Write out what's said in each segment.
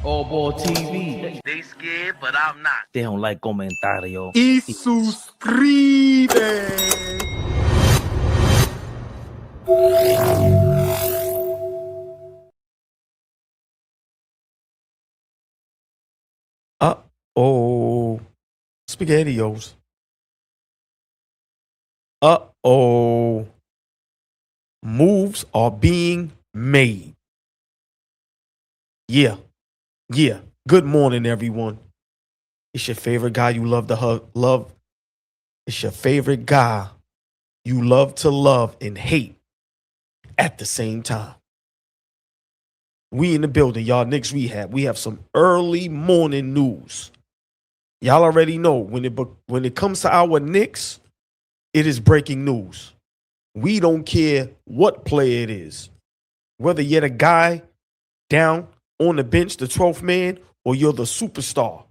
All Ball TV. They scared, but I'm not. They don't like comentario. Y suscribe. Uh-oh. SpaghettiOs. Uh-oh. Moves are being made. Yeah. Good morning, everyone. It's your favorite guy you love to love. It's your favorite guy you love to love and hate at the same time. We in the building, y'all. Knicks Rehab. We have some early morning news. Y'all already know when it comes to our Knicks, it is breaking news. We don't care what player it is, whether you're the guy down on the bench, the 12th man, or you're the superstar.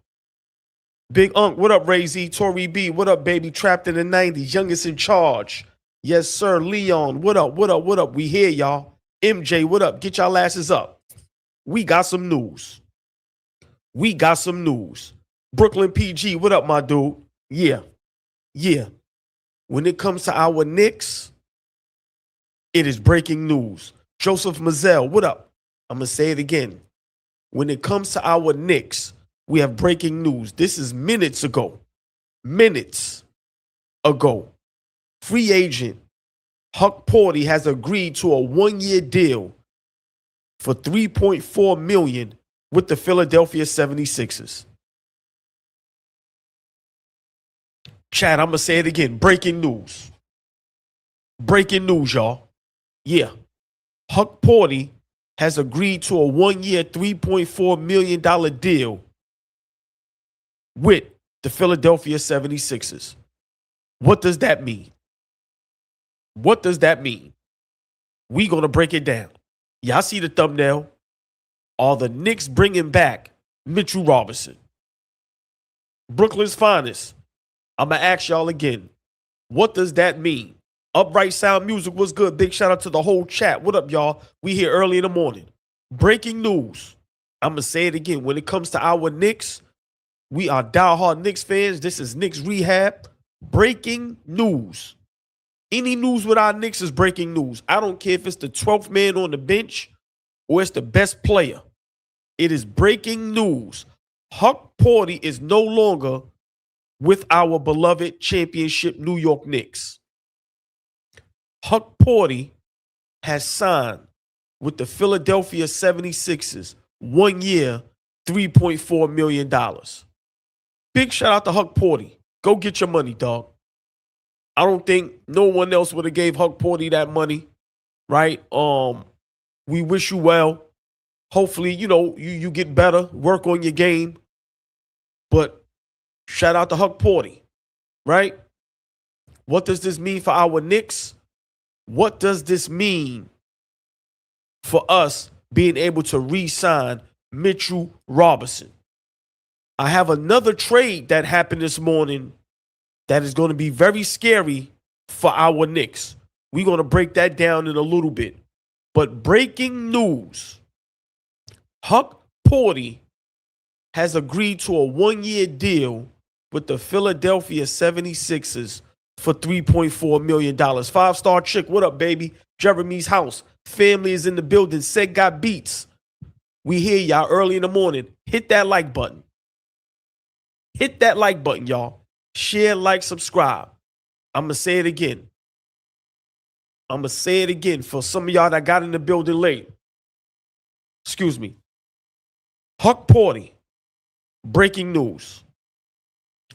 Big Unk, what up, Ray Z? Tori B, what up, baby? Trapped in the 90s, youngest in charge. Yes, sir. Leon, what up? We here, y'all. MJ, what up? Get y'all asses up. We got some news. Brooklyn PG, what up, my dude? Yeah. When it comes to our Knicks, it is breaking news. Joseph Mazel, what up? I'm going to say it again. When it comes to our Knicks, we have breaking news. This is minutes ago. Free agent Huck Porty has agreed to a one-year deal for $3.4 million with the Philadelphia 76ers. Chad, I'm going to say it again. Breaking news, y'all. Yeah. Huck Porty has agreed to a one-year, $3.4 million deal with the Philadelphia 76ers. What does that mean? We going to break it down. Y'all see the thumbnail? Are the Knicks bringing back Mitchell Robinson? Brooklyn's finest. I'm going to ask y'all again. What does that mean? Upright Sound Music was good. Big shout out to the whole chat. What up, y'all? We here early in the morning. Breaking news. I'm going to say it again. When it comes to our Knicks, we are diehard Knicks fans. This is Knicks Rehab. Breaking news. Any news with our Knicks is breaking news. I don't care if it's the 12th man on the bench or it's the best player. It is breaking news. Huck Porty is no longer with our beloved championship New York Knicks. Huck Porty has signed with the Philadelphia 76ers 1 year, $3.4 million. Big shout out to Huck Porty. Go get your money, dog. I don't think no one else would have gave Huck Porty that money, right? We wish you well. Hopefully, you get better, work on your game. But shout out to Huck Porty, right? What does this mean for our Knicks? What does this mean for us being able to re-sign Mitchell Robinson? I have another trade that happened this morning that is going to be very scary for our Knicks. We're going to break that down in a little bit. But breaking news, Huck Porty has agreed to a one-year deal with the Philadelphia 76ers for $3.4 million. Five-star chick, what up, baby? Jeremy's house. Family is in the building. Seg got beats. We hear y'all early in the morning. Hit that like button. Y'all. Share, like, subscribe. I'm going to say it again. For some of y'all that got in the building late. Excuse me. Huck Porty, breaking news,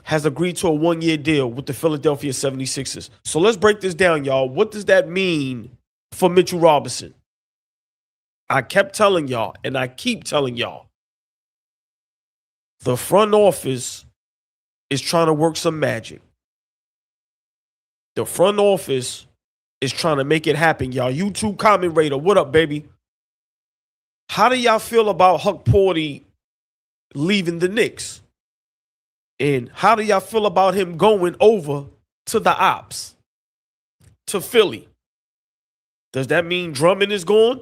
has agreed to a one-year deal with the Philadelphia 76ers. So let's break this down, y'all. What does that mean for Mitchell Robinson? I kept telling y'all, and I keep telling y'all, the front office is trying to work some magic. The front office is trying to make it happen, y'all. YouTube comment raider, what up, baby? How do y'all feel about Huck Porty leaving the Knicks? And how do y'all feel about him going over to the Ops, to Philly? Does that mean Drummond is gone?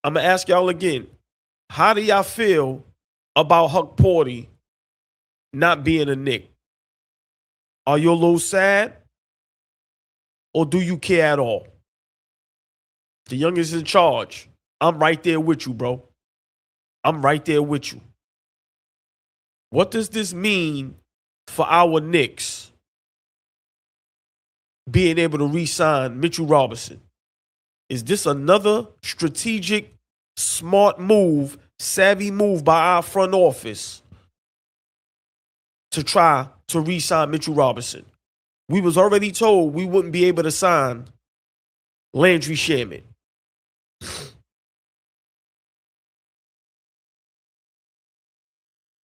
I'm going to ask y'all again. How do y'all feel about Huck Porty not being a Knick? Are you a little sad? Or do you care at all? The youngest in charge. I'm right there with you, bro. I'm right there with you. What does this mean for our Knicks being able to re-sign Mitchell Robinson? Is this another strategic, smart move, savvy move by our front office to try to re-sign Mitchell Robinson? We was already told we wouldn't be able to sign Landry Shamet.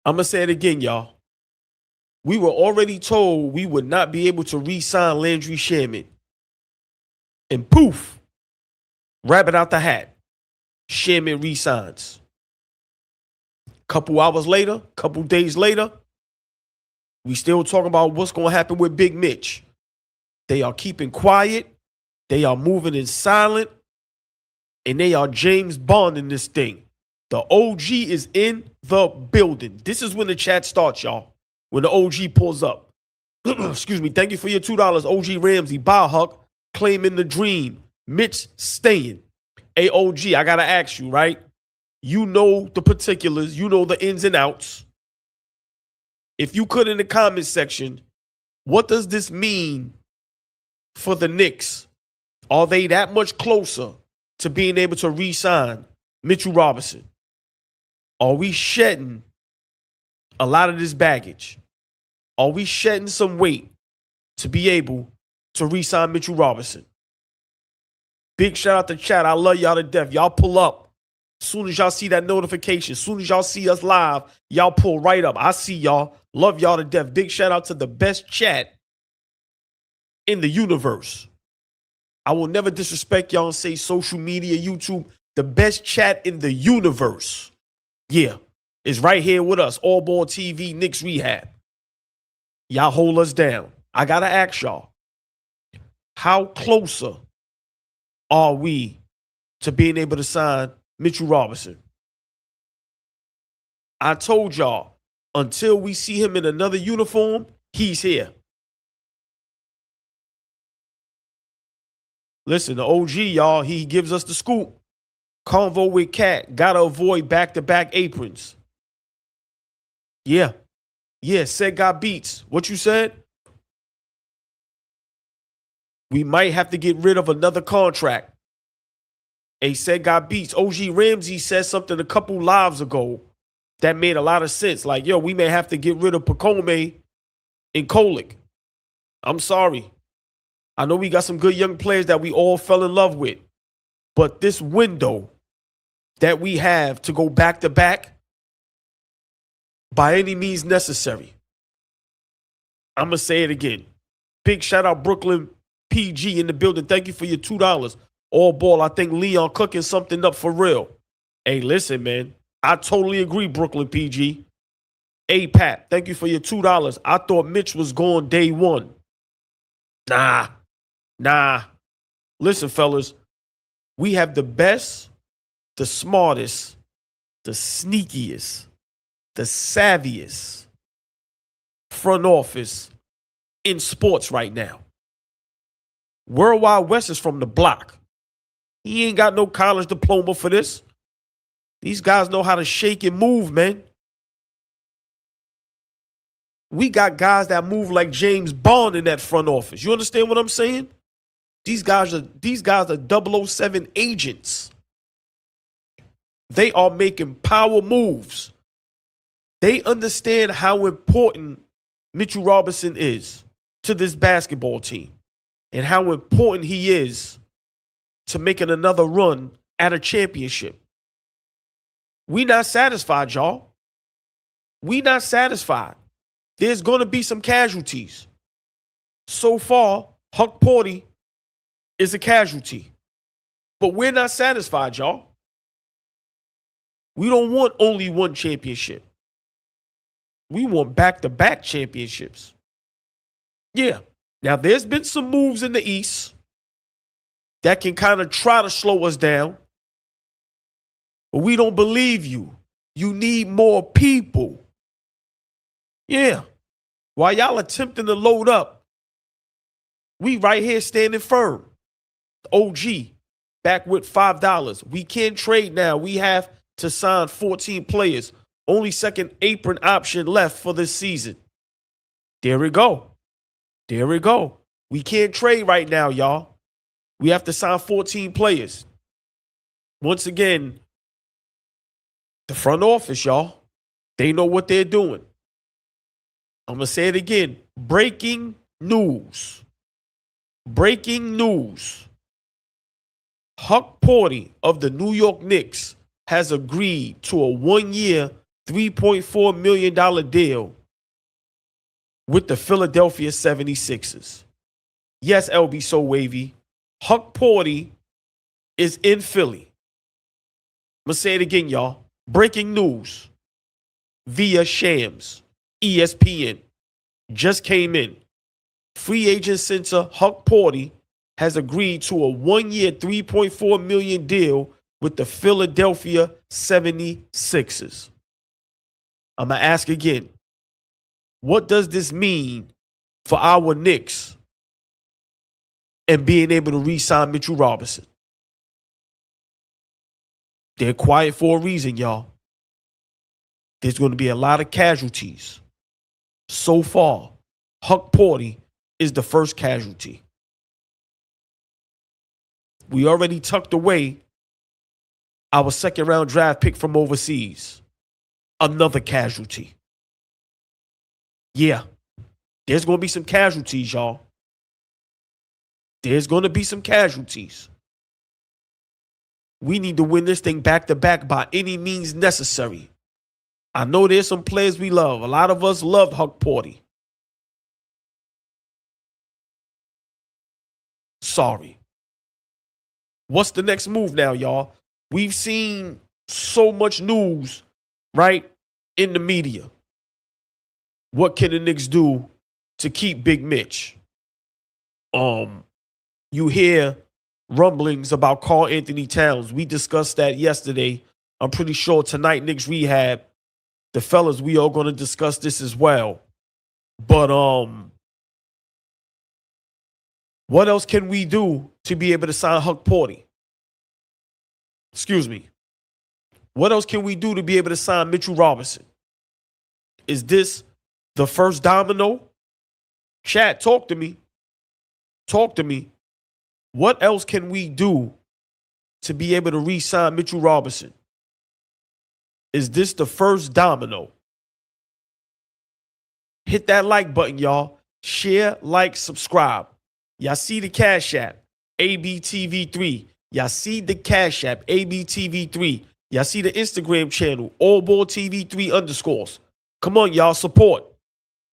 I'm going to say it again, y'all. We were already told we would not be able to re-sign Landry Shamet. And poof, rabbit out the hat. Shamet re-signs. Couple hours later, couple days later, we still talking about what's going to happen with Big Mitch. They are keeping quiet. They are moving in silent. And they are James Bond in this thing. The OG is in the building. This is when the chat starts, y'all. When the OG pulls up. Excuse me. Thank you for your $2. OG Ramsey, bye, Huck. Claiming the dream. Mitch staying. Hey, OG, I got to ask you, right? You know the particulars. You know the ins and outs. If you could in the comment section, what does this mean for the Knicks? Are they that much closer to being able to re-sign Mitchell Robinson? Are we shedding a lot of this baggage? Are we shedding some weight to be able to re-sign Mitchell Robinson? Big shout out to chat. I love y'all to death. Y'all pull up. As soon as y'all see that notification, as soon as y'all see us live, y'all pull right up. I see y'all. Love y'all to death. Big shout out to the best chat in the universe. I will never disrespect y'all and say social media, YouTube, the best chat in the universe. Yeah, is right here with us. All Ball TV, Knicks Rehab. Y'all hold us down. I got to ask y'all, how closer are we to being able to sign Mitchell Robinson? I told y'all, until we see him in another uniform, he's here. Listen, the OG, y'all, he gives us the scoop. Convo with Cat. Gotta avoid back-to-back aprons. Yeah. Yeah, said got beats. What you said? We might have to get rid of another contract. A said got beats. OG Ramsey said something a couple lives ago that made a lot of sense. Like, yo, we may have to get rid of Pacome and Kolick. I'm sorry. I know we got some good young players that we all fell in love with. But this window that we have to go back-to-back, by any means necessary. I'm going to say it again. Big shout out Brooklyn PG in the building. Thank you for your $2. All ball. I think Leon cooking something up for real. Hey, listen, man. I totally agree, Brooklyn PG. Hey, Pat, thank you for your $2. I thought Mitch was gone day one. Nah. Listen, fellas. We have the best, the smartest, the sneakiest, the savviest front office in sports right now. Worldwide West is from the block. He ain't got no college diploma for this. These guys know how to shake and move, man. We got guys that move like James Bond in that front office. You understand what I'm saying? These guys are 007 agents. They are making power moves. They understand how important Mitchell Robinson is to this basketball team and how important he is to making another run at a championship. We not satisfied, y'all. We not satisfied. There's going to be some casualties. So far, Huck Porty is a casualty. But we're not satisfied, y'all. We don't want only one championship. We want back-to-back championships. Yeah. Now, there's been some moves in the East that can kind of try to slow us down. But we don't believe you. You need more people. Yeah. While y'all attempting to load up, we right here standing firm. OG, back with $5. We can't trade now. We have to sign 14 players. Only second apron option left for this season. There we go. There we go. We can't trade right now, y'all. We have to sign 14 players. Once again, the front office, y'all, they know what they're doing. I'm going to say it again. Breaking news. Breaking news. Huck Porty of the New York Knicks has agreed to a 1-year, $3.4 million deal with the Philadelphia 76ers. Yes, LB So Wavy. Huck Porty is in Philly. I'm going to say it again, y'all. Breaking news via Shams, ESPN. Just came in. Free agent center Huck Porty has agreed to a 1-year, $3.4 million deal with the Philadelphia 76ers. I'm going to ask again. What does this mean for our Knicks and being able to re-sign Mitchell Robinson? They're quiet for a reason, y'all. There's going to be a lot of casualties. So far, Huck Porty is the first casualty. We already tucked away our second-round draft pick from overseas. Another casualty. Yeah, there's going to be some casualties, y'all. There's going to be some casualties. We need to win this thing back-to-back by any means necessary. I know there's some players we love. A lot of us loved Huck Porty. Sorry. What's the next move now, y'all? We've seen so much news, right, in the media. What can the Knicks do to keep Big Mitch? You hear rumblings about Karl Anthony Towns. We discussed that yesterday. I'm pretty sure tonight, Knicks Rehab, the fellas, we are going to discuss this as well. But what else can we do to be able to sign Huck Porty? Excuse me. What else can we do to be able to sign Mitchell Robinson? Is this the first domino? Chat, talk to me. Talk to me. What else can we do to be able to re-sign Mitchell Robinson? Is this the first domino? Hit that like button, y'all. Share, like, subscribe. Y'all see the Cash App, ABTV3. Y'all see the Cash App, ABTV3. Y'all see the Instagram channel, AllBallTV3_. Come on, y'all, support.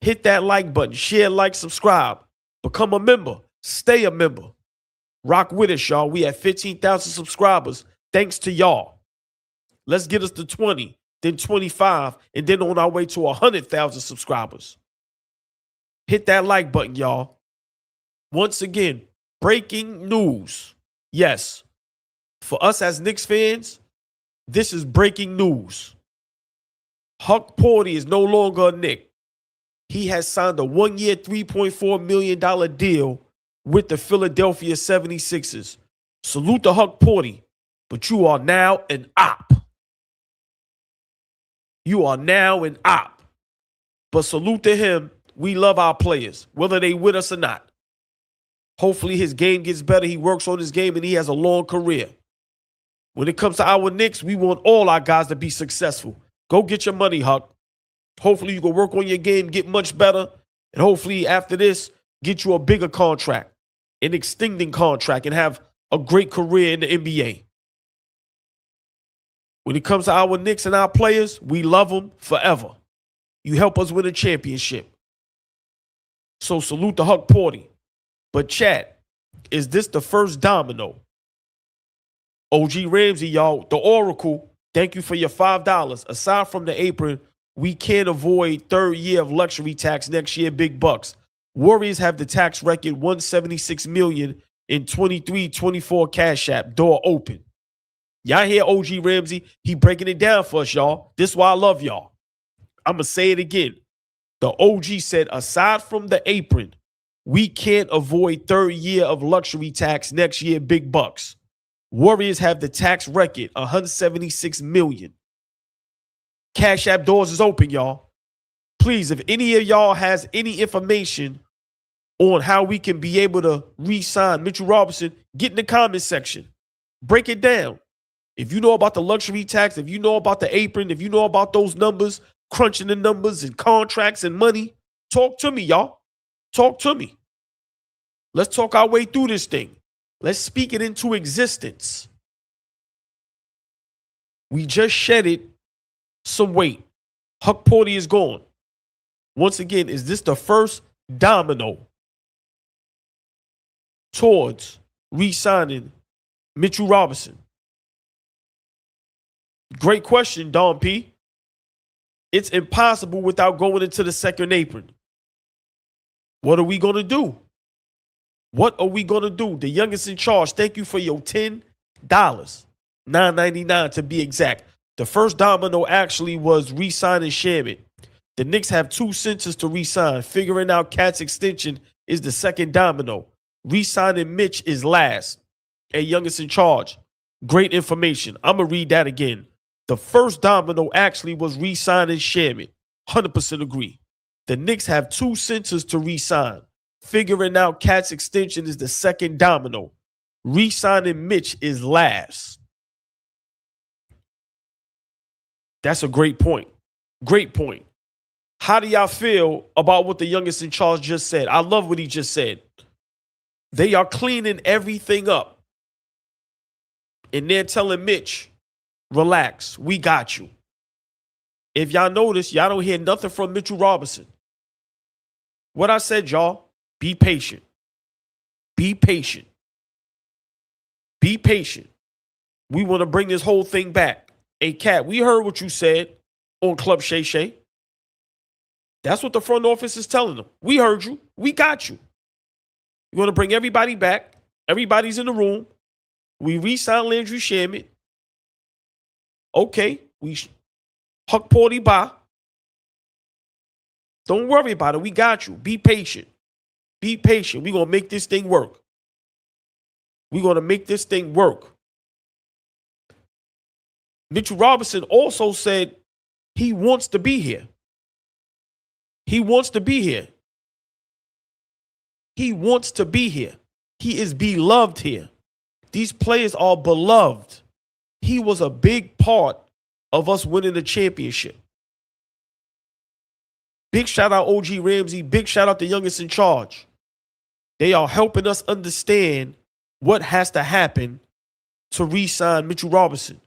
Hit that like button. Share, like, subscribe. Become a member. Stay a member. Rock with us, y'all. We have 15,000 subscribers. Thanks to y'all. Let's get us to 20, then 25, and then on our way to 100,000 subscribers. Hit that like button, y'all. Once again, breaking news. Yes, for us as Knicks fans, this is breaking news. Huck Porty is no longer a Knick. He has signed a 1-year, $3.4 million deal with the Philadelphia 76ers. Salute to Huck Porty, but you are now an op. You are now an op. But salute to him. We love our players, whether they with us or not. Hopefully his game gets better. He works on his game and he has a long career. When it comes to our Knicks, we want all our guys to be successful. Go get your money, Huck. Hopefully you can work on your game, get much better, and hopefully after this, get you a bigger contract, an extending contract, and have a great career in the NBA. When it comes to our Knicks and our players, we love them forever. You help us win a championship. So salute to Huck Porty. But chat, is this the first domino? OG Ramsey, y'all, the Oracle, thank you for your $5. Aside from the apron, we can't avoid third year of luxury tax next year, big bucks. Warriors have the tax record $176 million in 23-24 Cash App, door open. Y'all hear OG Ramsey? He breaking it down for us, y'all. This is why I love y'all. I'm going to say it again. The OG said, aside from the apron, we can't avoid third year of luxury tax next year, big bucks. Warriors have the tax record, $176 million. Cash App doors is open, y'all. Please, if any of y'all has any information on how we can be able to re-sign Mitchell Robinson, get in the comment section. Break it down. If you know about the luxury tax, if you know about the apron, if you know about those numbers, crunching the numbers and contracts and money, talk to me, y'all. Talk to me. Let's talk our way through this thing. Let's speak it into existence. We just shedded some weight. Huck Porty is gone. Once again, is this the first domino towards re-signing Mitchell Robinson? Great question, Don P. It's impossible without going into the second apron. What are we going to do? What are we going to do? The youngest in charge, thank you for your $10, $9.99 to be exact. The first domino actually was re-signing Shamit. The Knicks have 2 centers to re-sign. Figuring out Cat's extension is the second domino. Re-signing Mitch is last. And youngest in charge. Great information. I'm going to read that again. The first domino actually was re-signing Shamit. 100% agree. The Knicks have 2 centers to re-sign. Figuring out Cat's extension is the second domino. Re-signing Mitch is last. That's a great point. Great point. How do y'all feel about what the youngest in charge just said? I love what he just said. They are cleaning everything up. And they're telling Mitch, relax, we got you. If y'all notice, y'all don't hear nothing from Mitchell Robinson. What I said, y'all, be patient. Be patient. Be patient. We want to bring this whole thing back. Hey, Cat, we heard what you said on Club Shay Shay. That's what the front office is telling them. We heard you. We got you. You want to bring everybody back. Everybody's in the room. We re-sign Landry Shamit. Okay. We Huck Porty bye. Don't worry about it. We got you. Be patient. Be patient. We're going to make this thing work. We're going to make this thing work. Mitchell Robinson also said he wants to be here. He wants to be here. He wants to be here. He is beloved here. These players are beloved. He was a big part of us winning the championship. Big shout out OG Ramsey. Big shout out the youngest in charge. They are helping us understand what has to happen to re-sign Mitchell Robinson.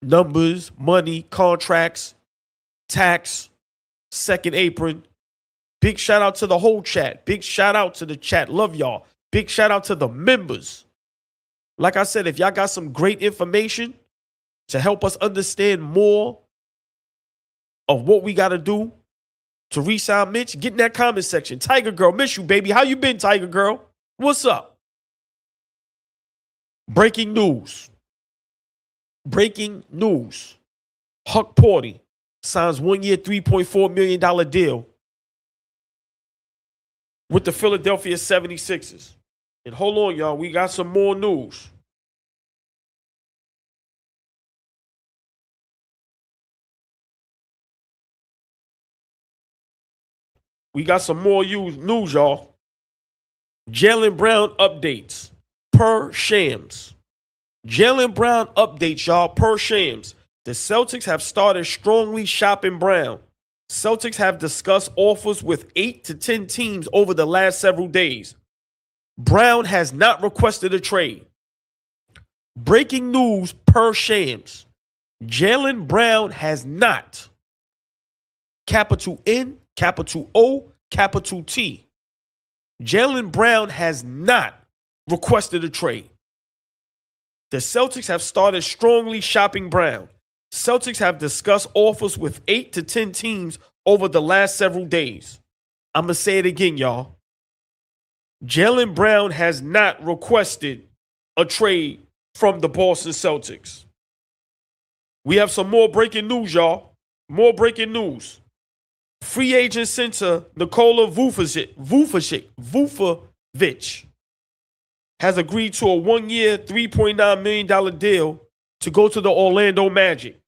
Numbers, money, contracts, tax, second apron. Big shout out to the whole chat. Big shout out to the chat. Love y'all. Big shout out to the members. Like I said, if y'all got some great information to help us understand more of what we got to do to re-sign Mitch, get in that comment section. Tiger Girl, miss you, baby. How you been, Tiger Girl? What's up? Breaking news. Breaking news. Huck Porty signs 1-year, $3.4 million deal with the Philadelphia 76ers. And hold on, y'all. We got some more news. We got some more news, y'all. Jaylen Brown updates per Shams. Jaylen Brown updates, y'all, per Shams. The Celtics have started strongly shopping Brown. Celtics have discussed offers with 8 to 10 teams over the last several days. Brown has not requested a trade. Breaking news per Shams. Jaylen Brown has not. Capital N, capital O, capital T. Jaylen Brown has not requested a trade. The Celtics have started strongly shopping Brown. Celtics have discussed offers with 8 to 10 teams over the last several days. I'm going to say it again, y'all. Jaylen Brown has not requested a trade from the Boston Celtics. We have some more breaking news, y'all. More breaking news. Free agent center Nikola Vucevic has agreed to a 1-year, $3.9 million deal to go to the Orlando Magic.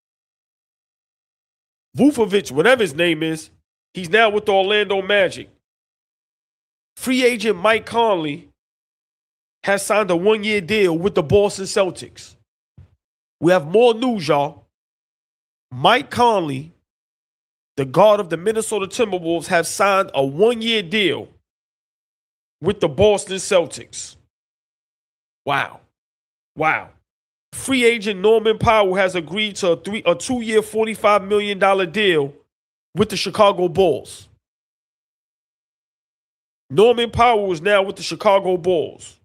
Vucevic, whatever his name is, he's now with the Orlando Magic. Free agent Mike Conley has signed a 1-year deal with the Boston Celtics. We have more news, y'all. Mike Conley, the guard of the Minnesota Timberwolves, have signed a 1-year deal with the Boston Celtics. Wow. Wow. Free agent Norman Powell has agreed to a 2-year, $45 million deal with the Chicago Bulls. Norman Powell is now with the Chicago Bulls.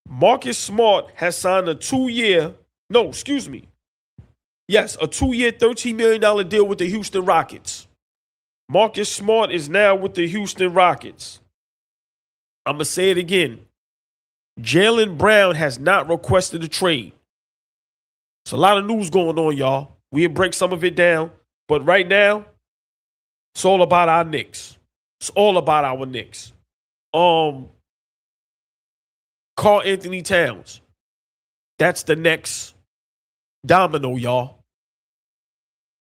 Marcus Smart has signed a 2-year, $13 million deal with the Houston Rockets. Marcus Smart is now with the Houston Rockets. I'm going to say it again. Jaylen Brown has not requested a trade. There's a lot of news going on, y'all. We'll break some of it down. But right now, it's all about our Knicks. It's all about our Knicks. Karl Anthony Towns. That's the next domino, y'all.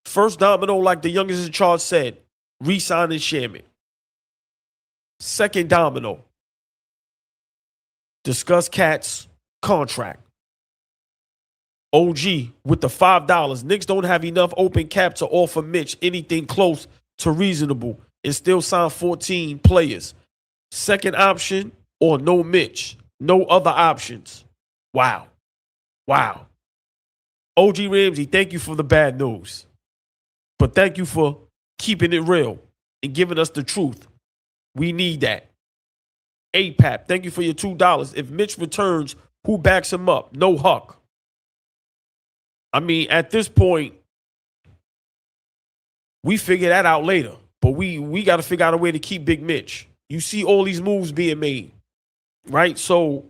First domino, like the youngest in charge said, re-signing Sherman. Second domino, discuss Cat's contract. OG with the $5. Knicks don't have enough open cap to offer Mitch anything close to reasonable and still sign 14 players. Second option or no Mitch. No other options. Wow. Wow. OG Ramsey, thank you for the bad news. But thank you for keeping it real and giving us the truth. We need that. APAP, thank you for your $2. If Mitch returns, who backs him up? No Huck. I mean, at this point, we figure that out later. But we got to figure out a way to keep Big Mitch. You see all these moves being made, right? So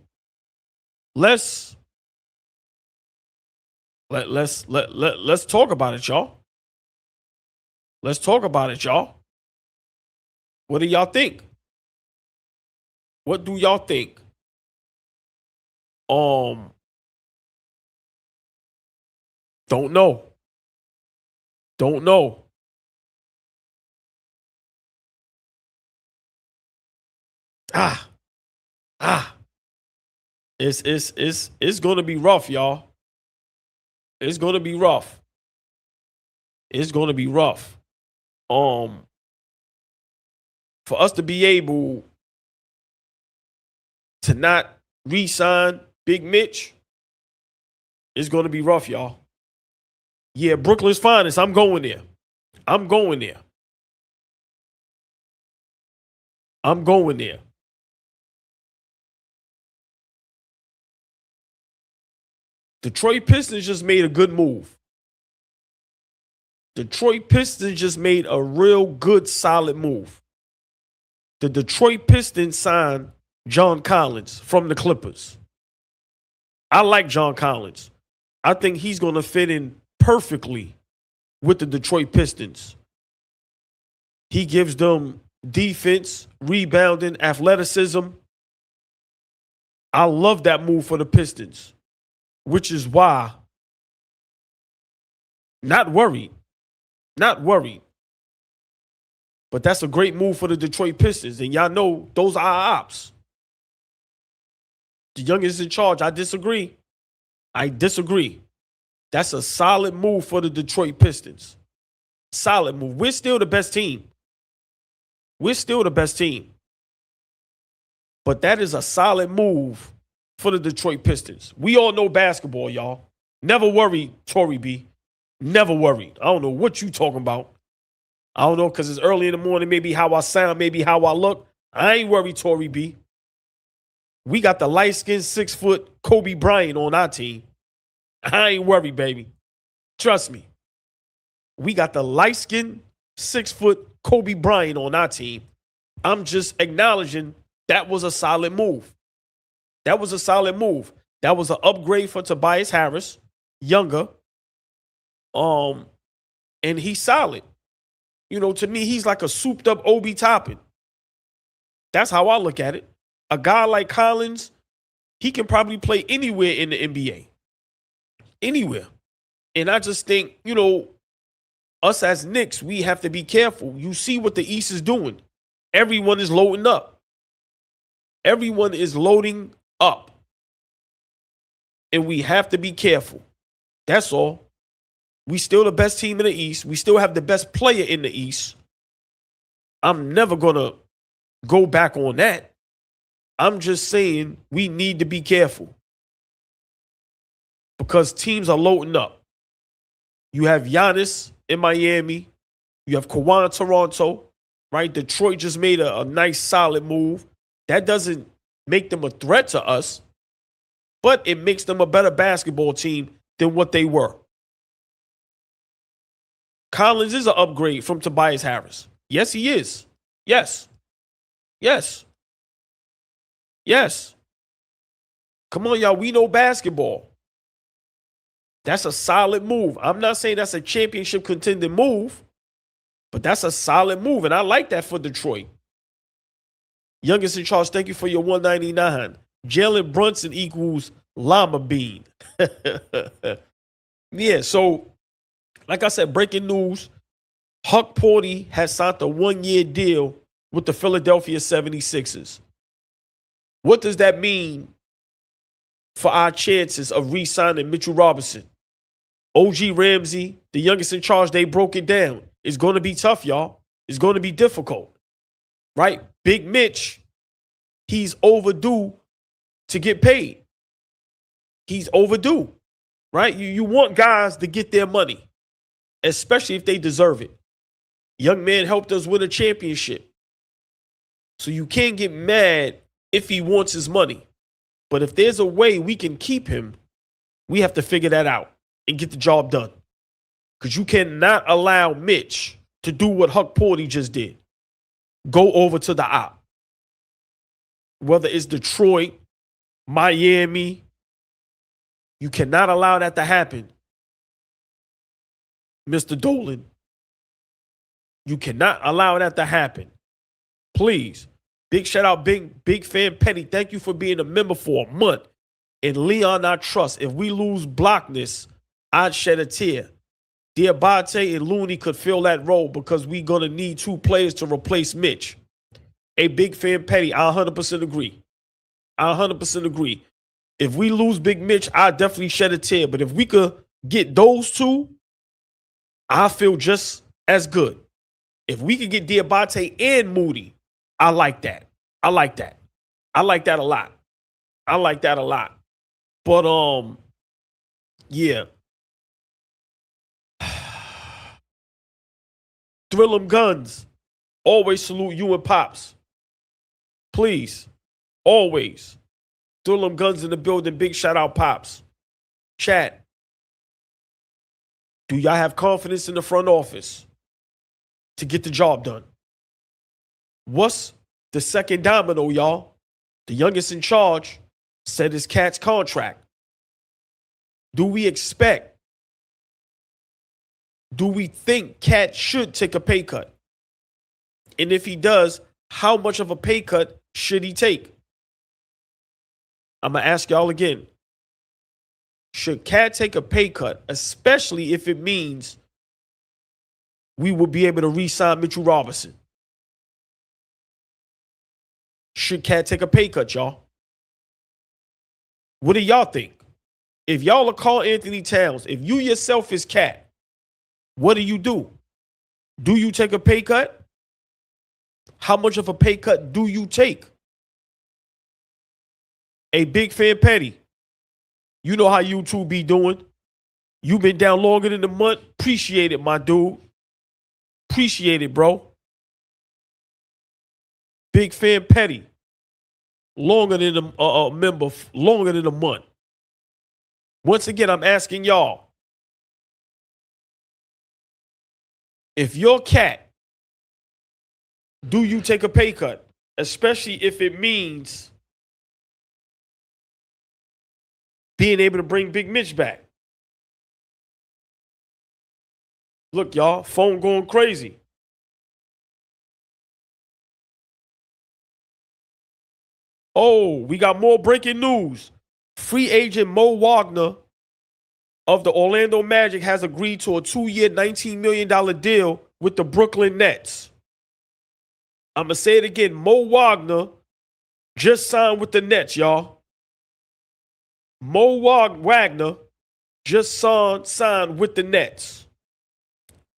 let's talk about it, y'all. Let's talk about it, y'all. What do y'all think? What do y'all think? Don't know. Don't know. It's gonna be rough, y'all. It's gonna be rough. It's gonna be rough. For us to be able to not re-sign Big Mitch, it's gonna be rough, y'all. Yeah, Brooklyn's finest. I'm going there. I'm going there. I'm going there. Detroit Pistons just made a good move. Detroit Pistons just made a real good, solid move. The Detroit Pistons signed John Collins from the Clippers. I like John Collins. I think he's going to fit in perfectly with the Detroit Pistons. He gives them defense, rebounding, athleticism. I love that move for the Pistons, which is why not worried. But that's a great move for the Detroit Pistons. And y'all know those are our ops. The youngest in charge, I disagree. That's a solid move for the Detroit Pistons. Solid move. We're still the best team. But that is a solid move for the Detroit Pistons. We all know basketball, y'all. Never worry, Tory B. Never worried. I don't know what you talking about. I don't know, because it's early in the morning, maybe how I sound, maybe how I look. I ain't worried, Tory B. We got the light-skinned 6-foot Kobe Bryant on our team. I ain't worried, baby. Trust me. We got the light-skinned 6-foot Kobe Bryant on our team. I'm just acknowledging that was a solid move. That was an upgrade for Tobias Harris, younger. And he's solid. To me, he's like a souped up Obi Toppin. That's how I look at it. A guy like Collins, he can probably play anywhere in the NBA. Anywhere. And I just think, us as Knicks, we have to be careful. You see what the East is doing. Everyone is loading up. Everyone is loading up. And we have to be careful. That's all. We still the best team in the East. We still have the best player in the East. I'm never going to go back on that. I'm just saying we need to be careful. Because teams are loading up. You have Giannis in Miami. You have Kawhi in Toronto. Right? Detroit just made a nice solid move. That doesn't make them a threat to us. But it makes them a better basketball team than what they were. Collins is an upgrade from Tobias Harris. Yes, he is. Yes. Yes. Yes. Come on, y'all. We know basketball. That's a solid move. I'm not saying that's a championship contending move, but that's a solid move. And I like that for Detroit. Youngest in charge, thank you for your 199. Jalen Brunson equals Llama Bean. Yeah, so like I said, breaking news. Huck Porty has signed a 1-year deal with the Philadelphia 76ers. What does that mean for our chances of re-signing Mitchell Robinson? OG Ramsey, the youngest in charge, they broke it down. It's going to be tough, y'all. It's going to be difficult, right? Big Mitch, he's overdue to get paid. He's overdue, right? You want guys to get their money, especially if they deserve it. Young man helped us win a championship. So you can't get mad if he wants his money. But if there's a way we can keep him, we have to figure that out and get the job done. Because you cannot allow Mitch to do what Huck Porty just did. Go over to the op. Whether it's Detroit, Miami, you cannot allow that to happen. Mr. Dolan, you cannot allow that to happen. Please. Big shout out, big fan Petty. Thank you for being a member for a month. And Leon, I trust. If we lose Blockness, I'd shed a tear. Diabate and Looney could fill that role because we're going to need 2 players to replace Mitch. A big fan Petty, I 100% agree. I 100% agree. If we lose Big Mitch, I'd definitely shed a tear. But if we could get those 2, I feel just as good. If we could get Diabate and Moody, I like that. I like that. I like that a lot. I like that a lot. But yeah. Thrill 'em guns. Always salute you and Pops. Please. Always. Thrill 'em guns in the building. Big shout out, Pops. Chat. Do y'all have confidence in the front office to get the job done? What's the second domino, y'all? The youngest in charge said his cat's contract. Do we think Cat should take a pay cut? And if he does, how much of a pay cut should he take? I'm going to ask y'all again. Should Cat take a pay cut, especially if it means we will be able to re-sign Mitchell Robinson? Should Cat take a pay cut, y'all? What do y'all think? If y'all are Karl Anthony Towns, if you yourself is Cat, what do? Do you take a pay cut? How much of a pay cut do you take? A big fan Petty, you know how you two be doing. You've been down longer than a month. Appreciate it, my dude. Appreciate it, bro. Big fan Petty, longer than a member, longer than a month. Once again, I'm asking y'all, if you're Cat, do you take a pay cut? Especially if it means being able to bring Big Mitch back. Look, y'all, phone going crazy. Oh, we got more breaking news. Free agent Mo Wagner of the Orlando Magic has agreed to a 2-year, $19 million deal with the Brooklyn Nets. I'm going to say it again. Mo Wagner just signed with the Nets, y'all. Mo Wagner just signed with the Nets.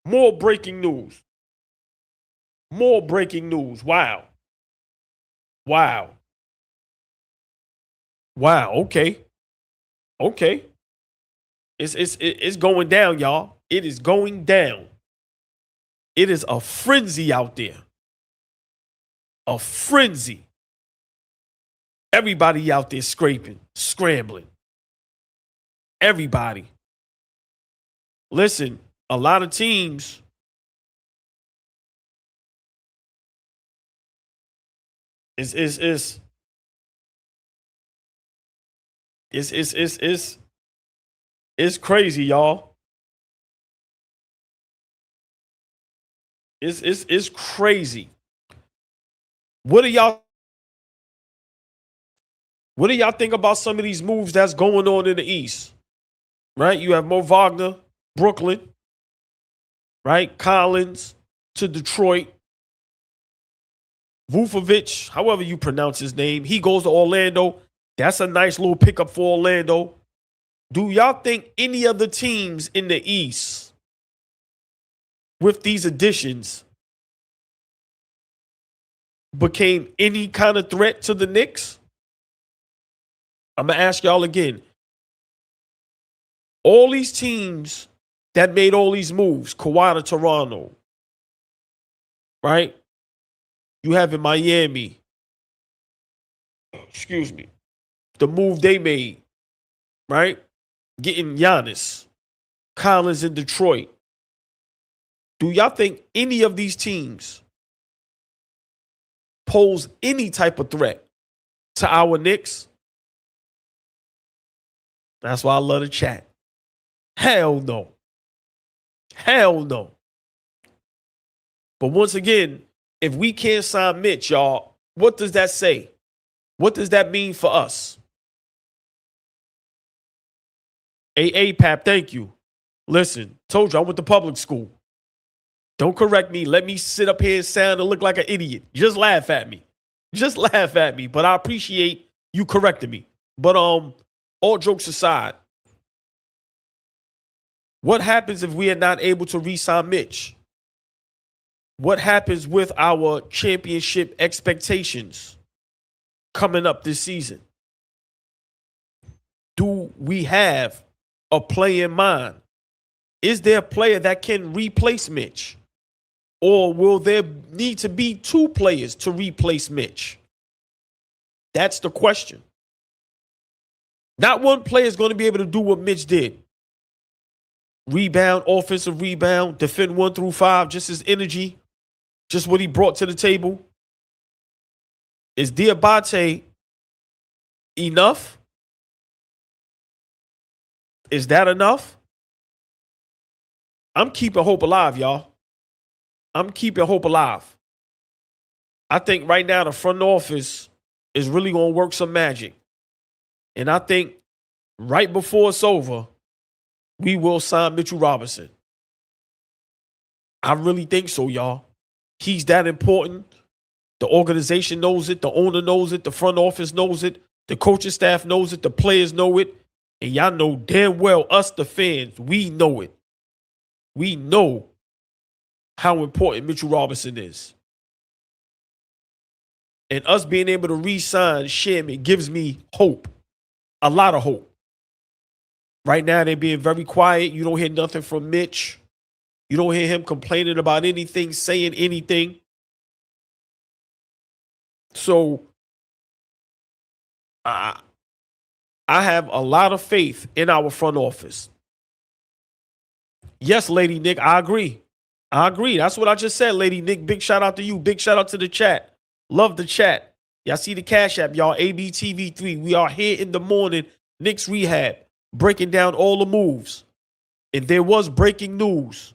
More breaking news. More breaking news. Wow. Wow. Wow. Okay. Okay. It's going down, y'all. It is going down. It is a frenzy out there. A frenzy. Everybody out there scraping, scrambling. Everybody. Listen, a lot of teams it's crazy, y'all. It's crazy. What do y'all think about some of these moves that's going on in the East? Right? You have Mo Wagner, Brooklyn, right? Collins to Detroit. Vucevic, however you pronounce his name, he goes to Orlando. That's a nice little pickup for Orlando. Do y'all think any of the teams in the East with these additions became any kind of threat to the Knicks? I'm going to ask y'all again. All these teams that made all these moves, Kawhi to Toronto, right? You have in Miami, excuse me, the move they made, right? Getting Giannis, Collins in Detroit. Do y'all think any of these teams pose any type of threat to our Knicks? That's why I love to chat. Hell no. Hell no. But once again, if we can't sign Mitch, y'all, what does that say? What does that mean for us? Pap, thank you. Listen, told you I went to public school. Don't correct me. Let me sit up here and sound and look like an idiot. Just laugh at me. Just laugh at me. But I appreciate you correcting me. But all jokes aside, what happens if we are not able to re-sign Mitch? What happens with our championship expectations coming up this season? Do we have a play in mind? Is there a player that can replace Mitch? Or will there need to be two players to replace Mitch? That's the question. Not one player is going to be able to do what Mitch did. Rebound, offensive rebound, defend 1 through 5, just his energy, just what he brought to the table. Is Diabate enough? Is that enough? I'm keeping hope alive, y'all. I'm keeping hope alive. I think right now the front office is really going to work some magic. And I think right before it's over, we will sign Mitchell Robinson. I really think so, y'all. He's that important. The organization knows it. The owner knows it. The front office knows it. The coaching staff knows it. The players know it. And y'all know damn well, us, the fans, we know it. We know how important Mitchell Robinson is. And us being able to re-sign Sherman gives me hope. A lot of hope. Right now, they're being very quiet. You don't hear nothing from Mitch. You don't hear him complaining about anything, saying anything. So, I have a lot of faith in our front office. Yes, Lady Nick, I agree. I agree. That's what I just said, Lady Nick. Big shout out to you. Big shout out to the chat. Love the chat. Y'all see the Cash App, y'all. ABTV3. We are here in the morning. Knicks Rehab. breaking down all the moves. And there was breaking news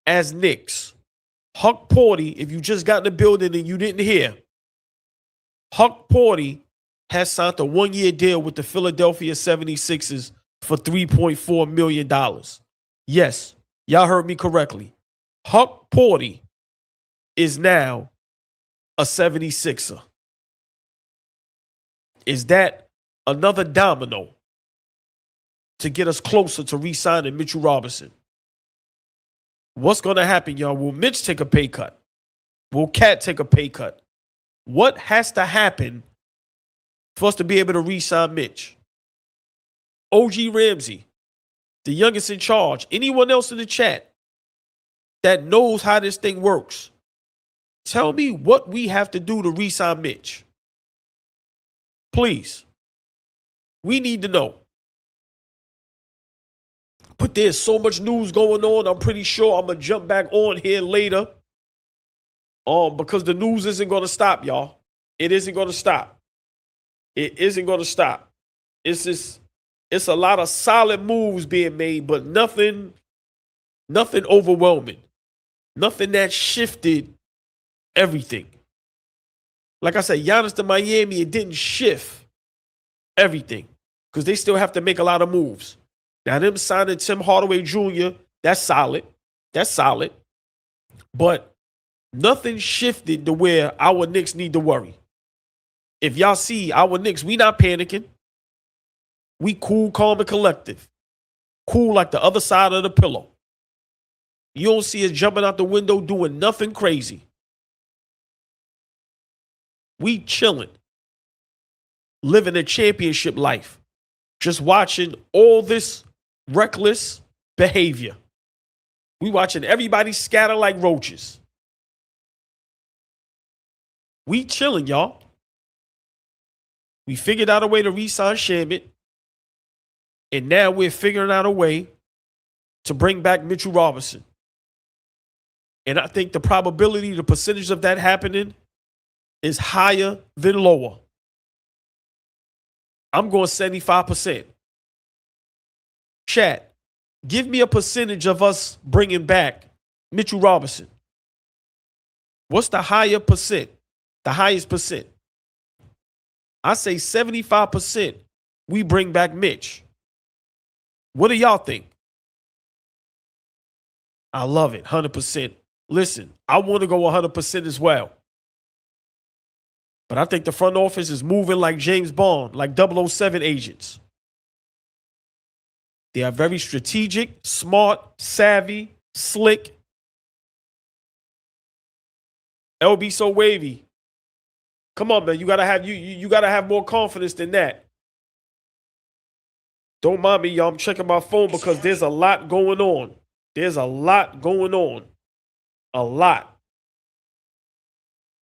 as Knicks. Huck Porty, if you just got in the building and you didn't hear, Huck Porty has signed a one-year deal with the Philadelphia 76ers for $3.4 million. Yes, y'all heard me correctly. Huck Porty is now a 76er. Is that another domino to get us closer to re-signing Mitchell Robinson? What's going to happen, y'all? Will Mitch take a pay cut? Will Cat take a pay cut? What has to happen for us to be able to re-sign Mitch? OG Ramsey, the youngest in charge, anyone else in the chat that knows how this thing works, tell me what we have to do to re-sign Mitch. Please. We need to know. But there's so much news going on. I'm pretty sure I'm going to jump back on here later. Because the news isn't going to stop, y'all. It isn't going to stop. It isn't going to stop. It's a lot of solid moves being made, but nothing overwhelming. Nothing that shifted everything. Like I said, Giannis to Miami, it didn't shift everything because they still have to make a lot of moves. Now, them signing Tim Hardaway Jr., that's solid. That's solid. But nothing shifted to where our Knicks need to worry. If y'all see our Knicks, we not panicking. We cool, calm, and collective. Cool like the other side of the pillow. You don't see us jumping out the window doing nothing crazy. We chilling. Living a championship life. Just watching all this reckless behavior. We watching everybody scatter like roaches. We chilling, y'all. We figured out a way to re-sign Shamit. And now we're figuring out a way to bring back Mitchell Robinson. And I think the probability, the percentage of that happening is higher than lower. I'm going 75%. Chat, give me a percentage of us bringing back Mitchell Robinson. What's the higher percent? The highest percent? I say 75% we bring back Mitch. What do y'all think? I love it, 100%. Listen, I want to go 100% as well. But I think the front office is moving like James Bond, like 007 agents. They are very strategic, smart, savvy, slick. LB so wavy. Come on, man. You gotta have more confidence than that. Don't mind me, y'all. I'm checking my phone because there's a lot going on. There's a lot going on. A lot.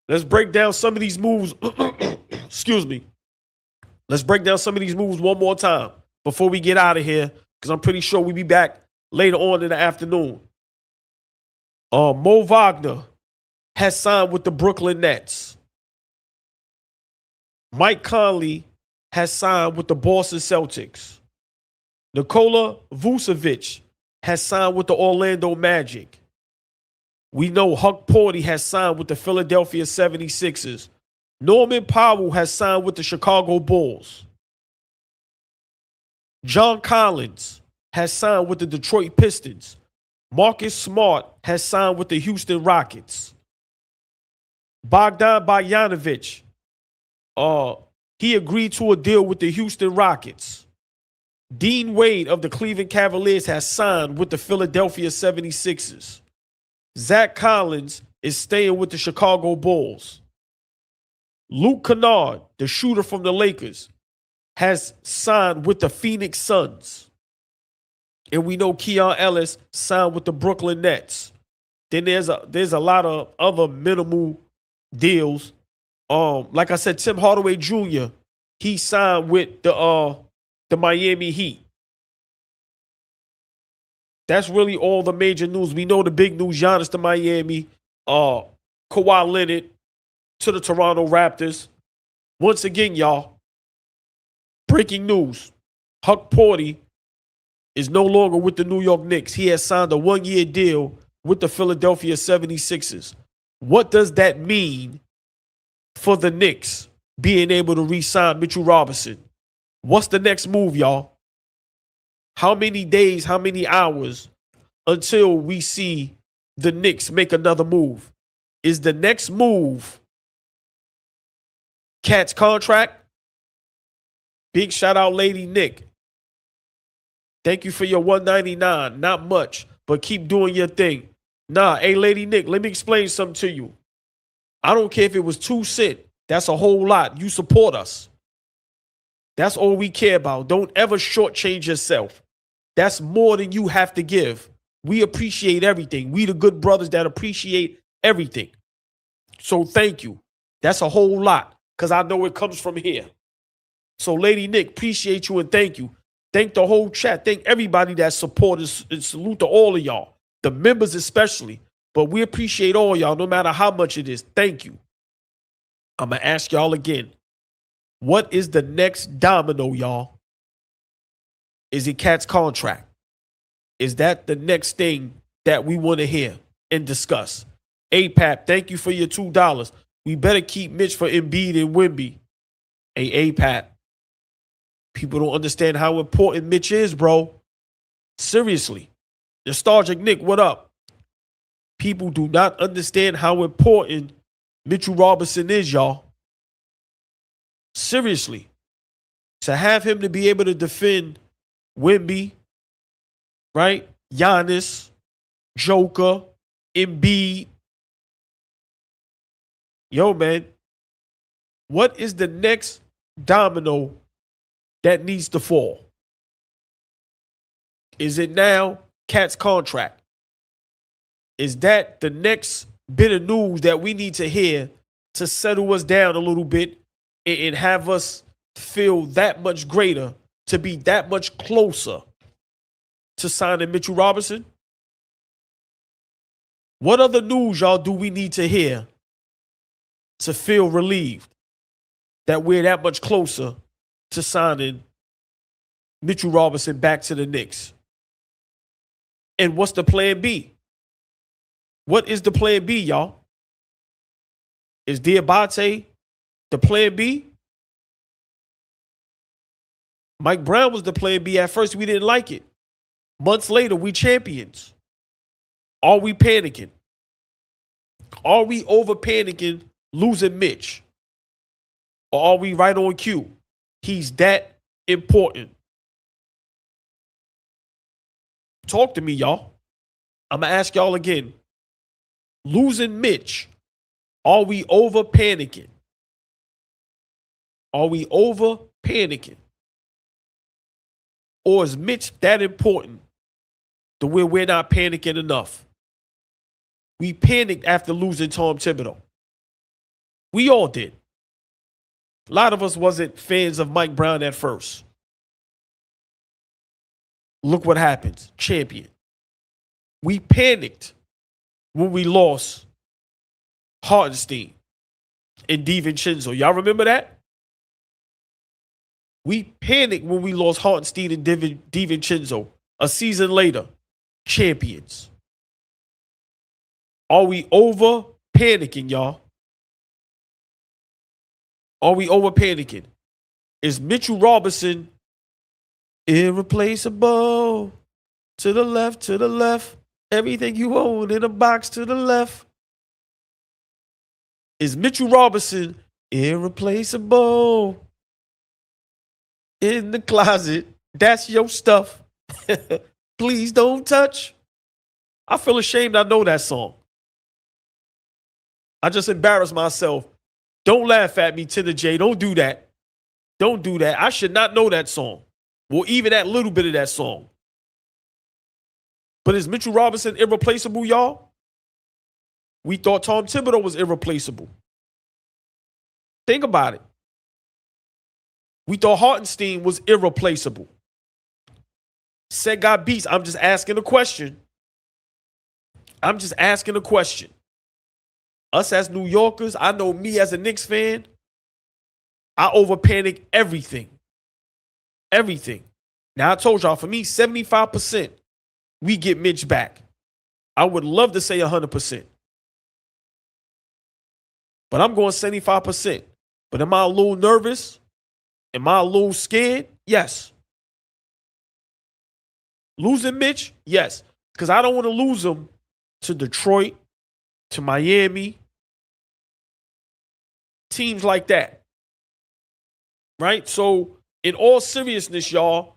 Let's break down some of these moves. Excuse me. Let's break down some of these moves one more time before we get out of here, because I'm pretty sure we'll be back later on in the afternoon. Mo Wagner has signed with the Brooklyn Nets. Mike Conley has signed with the Boston Celtics. Nikola Vucevic has signed with the Orlando Magic. We know Huck Porty has signed with the Philadelphia 76ers. Norman Powell has signed with the Chicago Bulls. John Collins has signed with the Detroit Pistons. Marcus Smart has signed with the Houston Rockets. Bogdan Bogdanovic, he agreed to a deal with the Houston Rockets. Dean Wade of the Cleveland Cavaliers has signed with the Philadelphia 76ers. Zach Collins is staying with the Chicago Bulls. Luke Kennard, the shooter from the Lakers, has signed with the Phoenix Suns. And we know Keon Ellis signed with the Brooklyn Nets. Then there's a lot of other minimal deals. Like I said, Tim Hardaway Jr., he signed with the Miami Heat. That's really all the major news. We know the big news: Giannis to Miami, Kawhi Leonard to the Toronto Raptors. Once again, y'all, breaking news: Huck Porty is no longer with the New York Knicks. He has signed a 1-year deal with the Philadelphia 76ers. What does that mean for the Knicks being able to re-sign Mitchell Robinson? What's the next move, y'all? How many days, how many hours until we see the Knicks make another move? Is the next move Cat's contract? Big shout out, Lady Nick. Thank you for your $199. Not much, but keep doing your thing. Nah, hey, Lady Nick, let me explain something to you. I don't care if it was 2 cents. That's a whole lot. You support us. That's all we care about. Don't ever shortchange yourself. That's more than you have to give. We appreciate everything. We the good brothers that appreciate everything. So thank you. That's a whole lot because I know it comes from here. So Lady Nick, appreciate you and thank you. Thank the whole chat. Thank everybody that supports and salute to all of y'all. The members especially. But we appreciate all y'all no matter how much it is. Thank you. I'm going to ask y'all again. What is the next domino, y'all? Is it Cat's contract? Is that the next thing that we want to hear and discuss? APAP, thank you for your $2. We better keep Mitch for Embiid and Wemby. Hey, APAP. People don't understand how important Mitch is, bro. Seriously. Nostalgic Nick, what up? People do not understand how important Mitchell Robinson is, y'all. Seriously. To have him to be able to defend Wemby, right? Giannis, Joker, Embiid. Yo, man. What is the next domino that needs to fall? Is it now Cat's contract? Is that the next bit of news that we need to hear to settle us down a little bit and have us feel that much greater, to be that much closer to signing Mitchell Robinson? What other news, y'all, do we need to hear to feel relieved that we're that much closer to signing Mitchell Robinson back to the Knicks? And what's the plan B? What is the plan B, y'all? Is Diabate the plan B? Mike Brown was the plan B. At first, we didn't like it. Months later, we champions. Are we panicking? Are we over panicking losing Mitch? Or are we right on cue? He's that important. Talk to me, y'all. I'm going to ask y'all again. Losing Mitch, are we over panicking? Are we over panicking? Or is Mitch that important to where we're not panicking enough? We panicked after losing Tom Thibodeau. We all did. A lot of us wasn't fans of Mike Brown at first. Look what happens. Champion. We panicked when we lost Hartenstein and DiVincenzo. Y'all remember that? We panicked when we lost Hartenstein and DiVincenzo. A season later, champions. Are we over panicking, y'all? Are we over panicking? Is Mitchell Robinson irreplaceable? To the left, to the left. Everything you own in a box to the left. Is Mitchell Robinson irreplaceable? In the closet. That's your stuff. Please don't touch. I feel ashamed I know that song. I just embarrassed myself. Don't laugh at me, Tinder J. Don't do that. Don't do that. I should not know that song. Well, even that little bit of that song. But is Mitchell Robinson irreplaceable, y'all? We thought Tom Thibodeau was irreplaceable. Think about it. We thought Hartenstein was irreplaceable. Said got beats. I'm just asking a question. I'm just asking a question. Us as New Yorkers, I know me as a Knicks fan, I over panic everything. Everything. Now, I told y'all, for me, 75%, we get Mitch back. I would love to say 100%. But I'm going 75%. But am I a little nervous? Am I a little scared? Yes. Losing Mitch? Yes. Because I don't want to lose him to Detroit, to Miami, teams like that. Right? So, in all seriousness, y'all,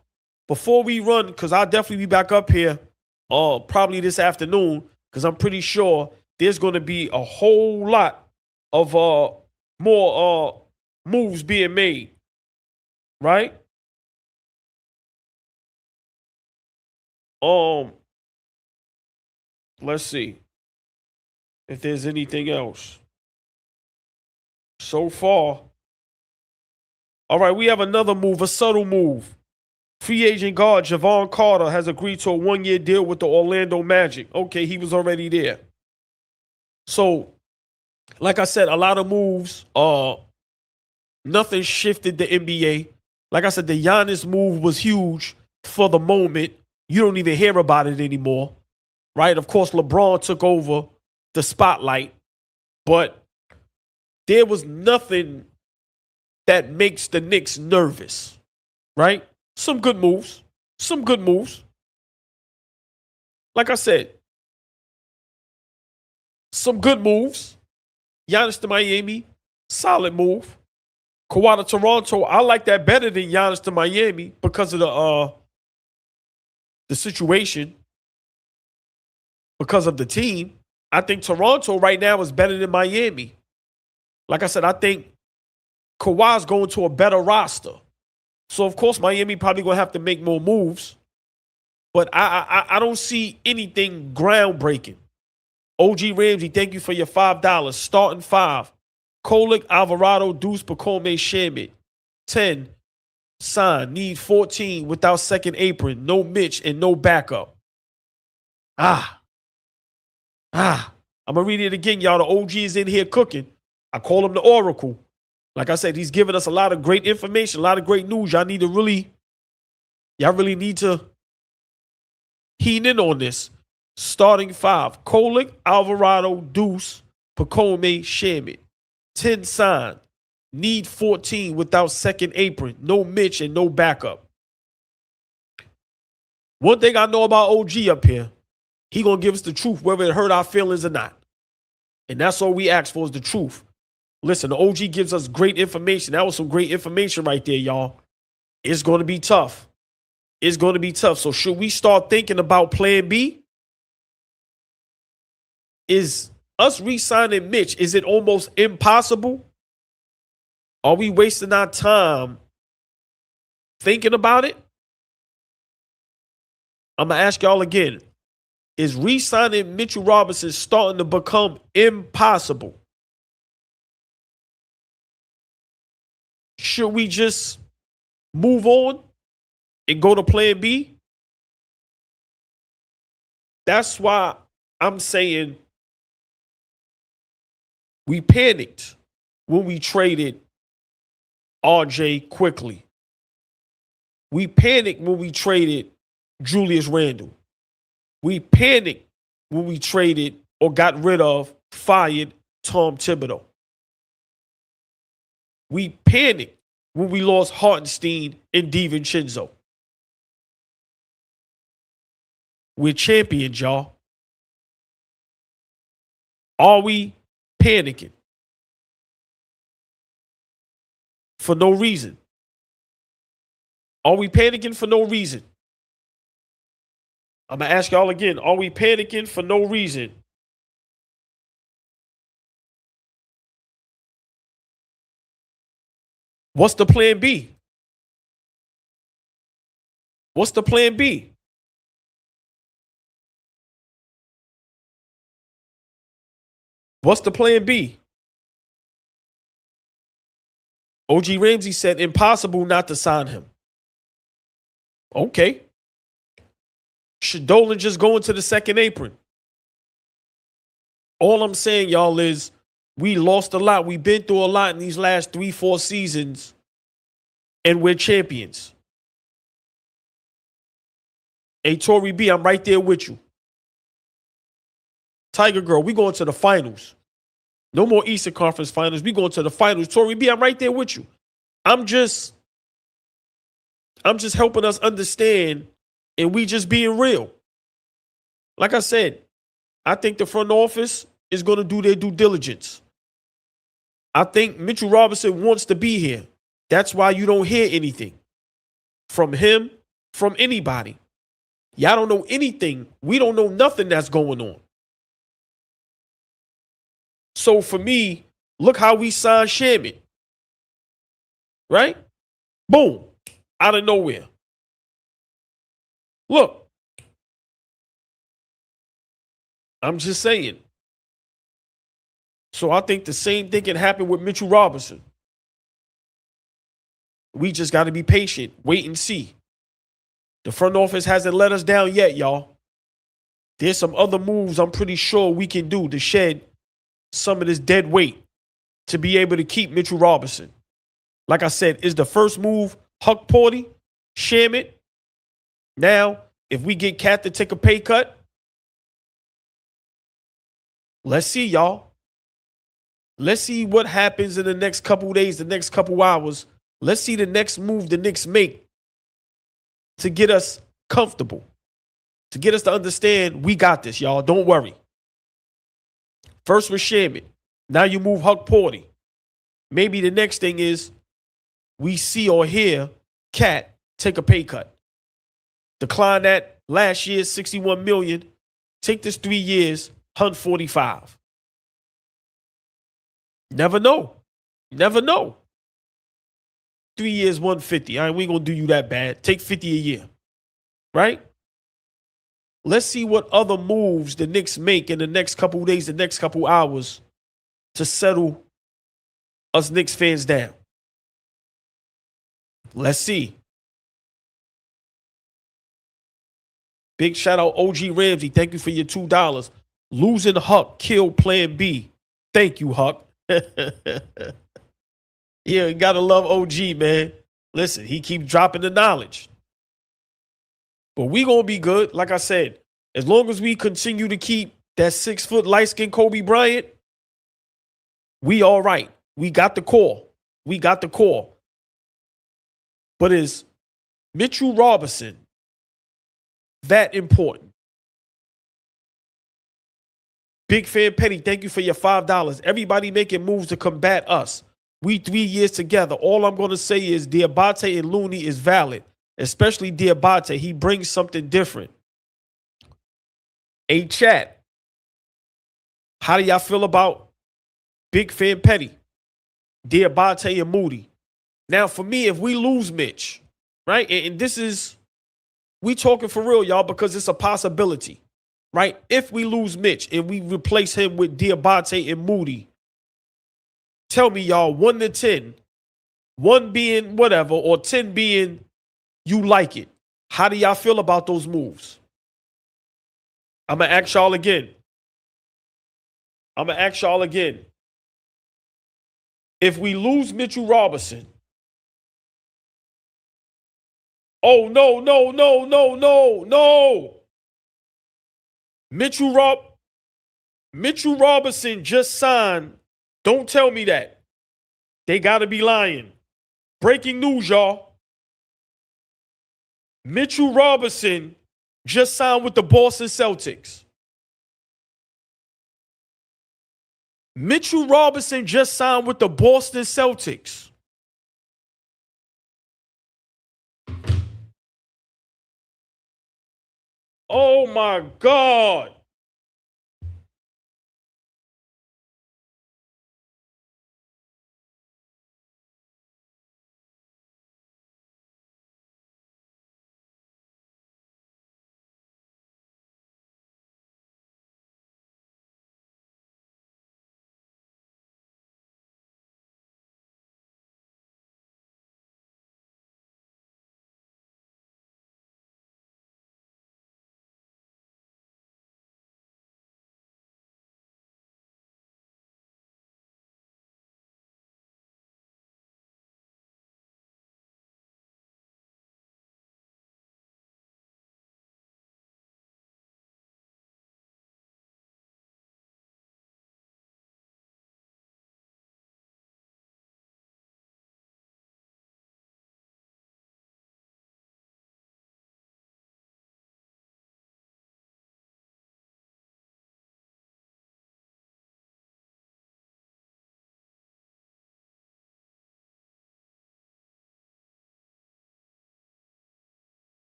before we run, because I'll definitely be back up here probably this afternoon, because I'm pretty sure there's going to be a whole lot of more moves being made. Right? Let's see if there's anything else. So far, all right, we have another move, a subtle move. Free agent guard Javon Carter has agreed to a 1-year deal with the Orlando Magic. Okay, he was already there. So, like I said, a lot of moves. Nothing shifted the NBA. Like I said, the Giannis move was huge for the moment. You don't even hear about it anymore, right? Of course, LeBron took over the spotlight, but there was nothing that makes the Knicks nervous, right? Some good moves. Some good moves. Like I said, some good moves. Giannis to Miami, solid move. Kawhi to Toronto, I like that better than Giannis to Miami because of the situation, because of the team. I think Toronto right now is better than Miami. Like I said, I think Kawhi's going to a better roster. So, of course, Miami probably going to have to make more moves. But I don't see anything groundbreaking. OG Ramsey, thank you for your $5. Starting 5. Kolick, Alvarado, Deuce, Pacome, Shamit. 10. Sign. Need 14 without second apron. No Mitch and no backup. I'm going to read it again, y'all. The OG is in here cooking. I call him the Oracle. Like I said, he's giving us a lot of great information, a lot of great news. Y'all really need to keen in on this. Starting 5. Kolick, Alvarado, Deuce, Pacome, Shamit. 10 sign. Need 14 without second apron. No Mitch and no backup. One thing I know about OG up here, he going to give us the truth, whether it hurt our feelings or not. And that's all we ask for is the truth. Listen, the OG gives us great information. That was some great information right there, y'all. It's going to be tough. It's going to be tough. So should we start thinking about plan B? Is us re-signing Mitch, is it almost impossible? Are we wasting our time thinking about it? I'm going to ask y'all again. Is re-signing Mitchell Robinson starting to become impossible? Should we just move on and go to plan B? That's why I'm saying we panicked when we traded RJ quickly. We panicked when we traded Julius Randle. We panicked when we traded or got rid of, fired Tom Thibodeau. We panicked when we lost Hartenstein and DiVincenzo. We're champions, y'all. Are we panicking? For no reason. Are we panicking for no reason? I'm going to ask y'all again. Are we panicking for no reason? What's the plan B? What's the plan B? What's the plan B? OG Ramsey said impossible not to sign him. Okay. Should Dolan just go into the second apron? All I'm saying, y'all, is we lost a lot. We've been through a lot in these last 3-4 seasons, and we're champions. Hey, Tory B, I'm right there with you. Tiger Girl, we going to the finals. No more Eastern Conference Finals. We going to the finals. Tory B, I'm right there with you. I'm just helping us understand, and we just being real. Like I said, I think the front office is going to do their due diligence. I think Mitchell Robinson wants to be here. That's why you don't hear anything from him, from anybody. Y'all don't know anything. We don't know nothing that's going on. So for me, look how we signed Sherman. Right? Boom. Out of nowhere. Look. I'm just saying. So I think the same thing can happen with Mitchell Robinson. We just got to be patient, wait and see. The front office hasn't let us down yet, y'all. There's some other moves I'm pretty sure we can do to shed some of this dead weight to be able to keep Mitchell Robinson. Like I said, is the first move Huck Porty, Shamit. Now, if we get Cat to take a pay cut, let's see, y'all. Let's see what happens in the next couple days, the next couple hours. Let's see the next move the Knicks make to get us comfortable, to get us to understand we got this, y'all. Don't worry. First was Shamit. Now you move Huck Porty. Maybe the next thing is we see or hear Cat take a pay cut. Decline that last year's $61 million. Take this 3 years, $145. Never know. Never know. 3 years, 150. All right, we ain't gonna do you that bad. Take 50 a year. Right? Let's see what other moves the Knicks make in the next couple days, the next couple hours to settle us Knicks fans down. Let's see. Big shout out OG Ramsey. Thank you for your $2. Losing Huck killed Plan B. Thank you, Huck. Yeah, you gotta love OG, man. Listen, he keep dropping the knowledge. But we gonna be good. Like I said, as long as we continue to keep that 6-foot light-skinned Kobe Bryant, we all right. We got the core. We got the core. But is Mitchell Robinson that important? Big Fan Petty, thank you for your $5. Everybody making moves to combat us. We 3 years together. All I'm going to say is Diabate and Looney is valid, especially Diabate. He brings something different. Hey, chat. How do y'all feel about Big Fan Petty, Diabate, and Moody? Now, for me, if we lose Mitch, right, and this is, we talking for real, y'all, because it's a possibility, right? If we lose Mitch and we replace him with Diabate and Moody, tell me, y'all, 1 to 10, 1 being whatever, or 10 being you like it. How do y'all feel about those moves? I'm going to ask y'all again. If we lose Mitchell Robinson, oh, no. Mitchell Robinson just signed. Don't tell me that. They got to be lying. Breaking news, y'all. Mitchell Robinson just signed with the Boston Celtics. Mitchell Robinson just signed with the Boston Celtics. Oh my God.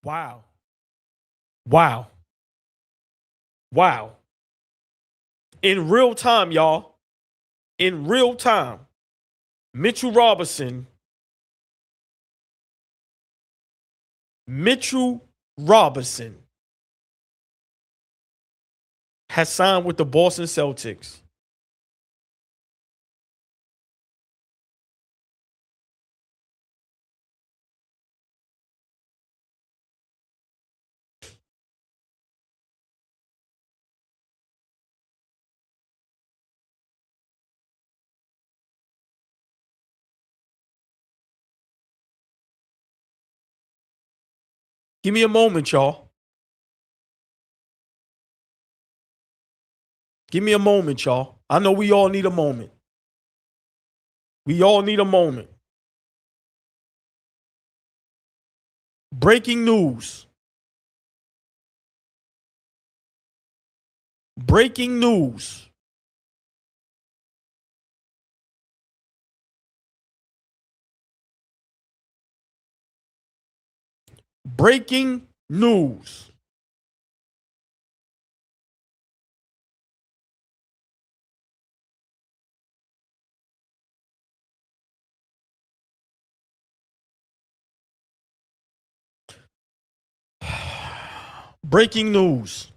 Wow. Wow. Wow. In real time, y'all. In real time, Mitchell Robinson has signed with the Boston Celtics. Give me a moment, y'all. Give me a moment, y'all. I know we all need a moment. We all need a moment. Breaking news. Breaking news. Breaking news. Breaking news.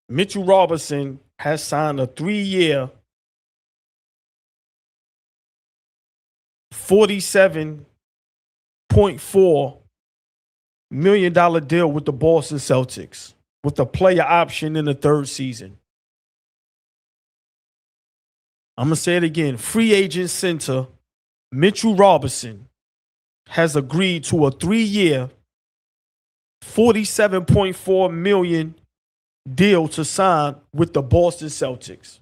Mitchell Robinson has signed a 3-year, $47.4 million deal with the Boston Celtics with a player option in the third season. I'm going to say it again. Free agent center Mitchell Robinson has agreed to a 3-year, $47.4 million deal to sign with the Boston Celtics.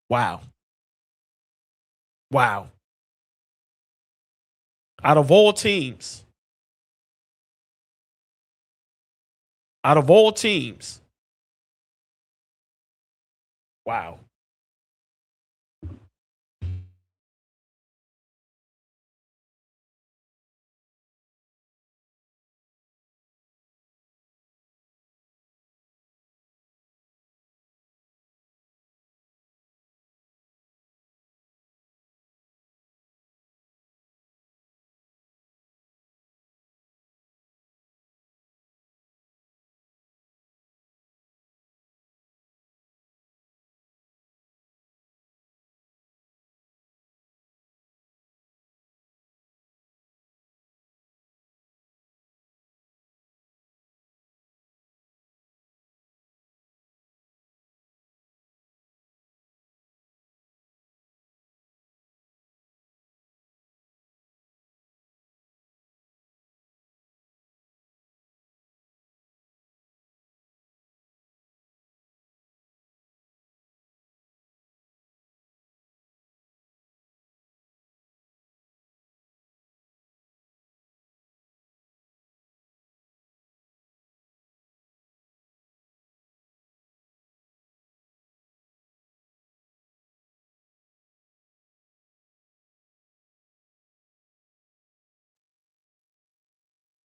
Wow. Wow. Out of all teams, wow.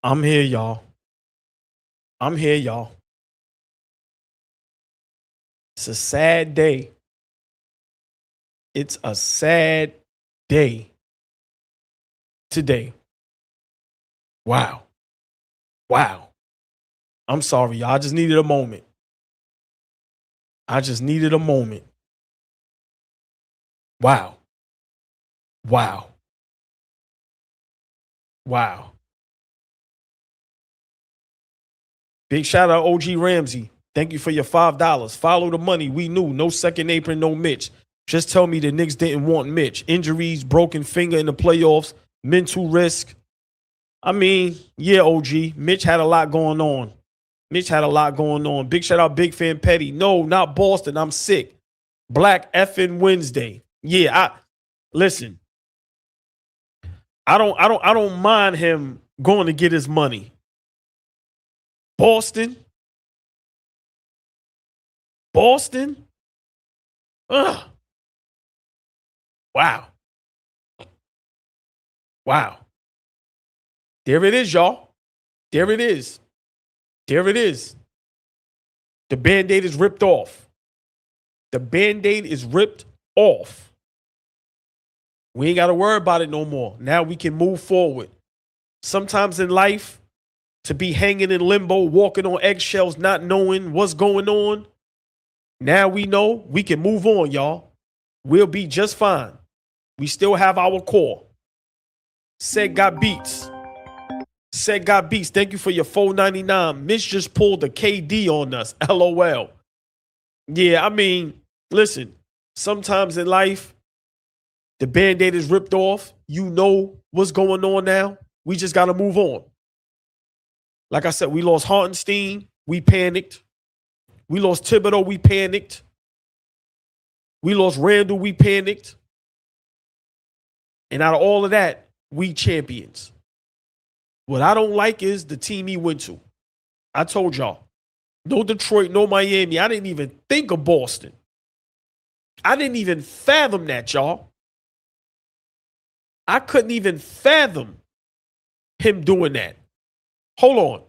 I'm here, y'all. I'm here, y'all. It's a sad day. It's a sad day today. Wow. Wow. I'm sorry, y'all. I just needed a moment. Wow. Wow. Wow. Big shout out OG Ramsey. Thank you for your $5. Follow the money. We knew. No second apron, no Mitch. Just tell me the Knicks didn't want Mitch. Injuries, broken finger in the playoffs, mental risk. I mean, yeah, OG. Mitch had a lot going on. Big shout out, Big Fan Petty. No, not Boston. I'm sick. Black effing Wednesday. Yeah, listen. I don't mind him going to get his money. Boston. Ugh. Wow. Wow. There it is, y'all. There it is. There it is. The Band-Aid is ripped off. The Band-Aid is ripped off. We ain't got to worry about it no more. Now we can move forward. Sometimes in life, to be hanging in limbo, walking on eggshells, not knowing what's going on, now we know we can move on, y'all. We'll be just fine. We still have our core. Said got beats. Said got beats. Thank you for your $4.99. Mitch just pulled the KD on us. LOL. Yeah, I mean, listen, sometimes in life, the Band-Aid is ripped off. You know what's going on now. We just got to move on. Like I said, we lost Hartenstein. We panicked. We lost Thibodeau. We panicked. We lost Randall. We panicked. And out of all of that, we champions. What I don't like is the team he went to. I told y'all. No Detroit, no Miami. I didn't even think of Boston. I didn't even fathom that, y'all. I couldn't even fathom him doing that. Hold on.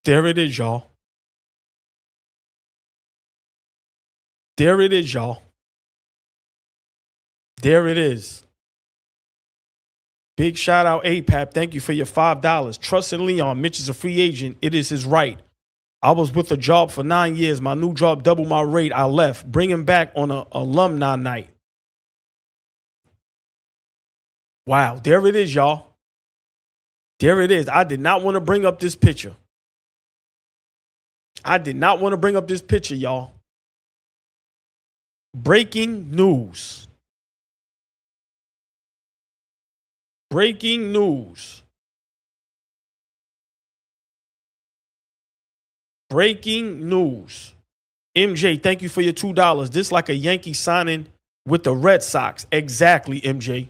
There it is, y'all. There it is, y'all. There it is. Big shout out, APAP. Thank you for your $5. Trust in Leon. Mitch is a free agent. It is his right. I was with a job for 9 years. My new job doubled my rate. I left. Bring him back on an alumni night. Wow. There it is, y'all. There it is. I did not want to bring up this picture. I did not want to bring up this picture, y'all. Breaking news. Breaking news. Breaking news. MJ, thank you for your $2. This like a Yankee signing with the Red Sox. Exactly, MJ.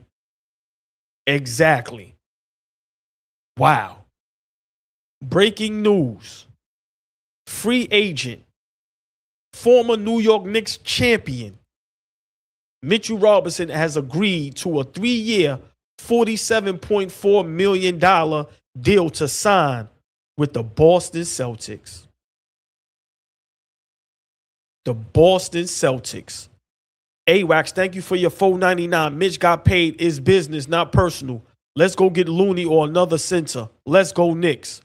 Exactly. Wow. Breaking news. Free agent. Former New York Knicks champion. Mitchell Robinson has agreed to a 3-year, $47.4 million deal to sign with the Boston Celtics. The Boston Celtics. AWAX, thank you for your $4.99. Mitch got paid. It's business, not personal. Let's go get Looney or another center. Let's go Knicks.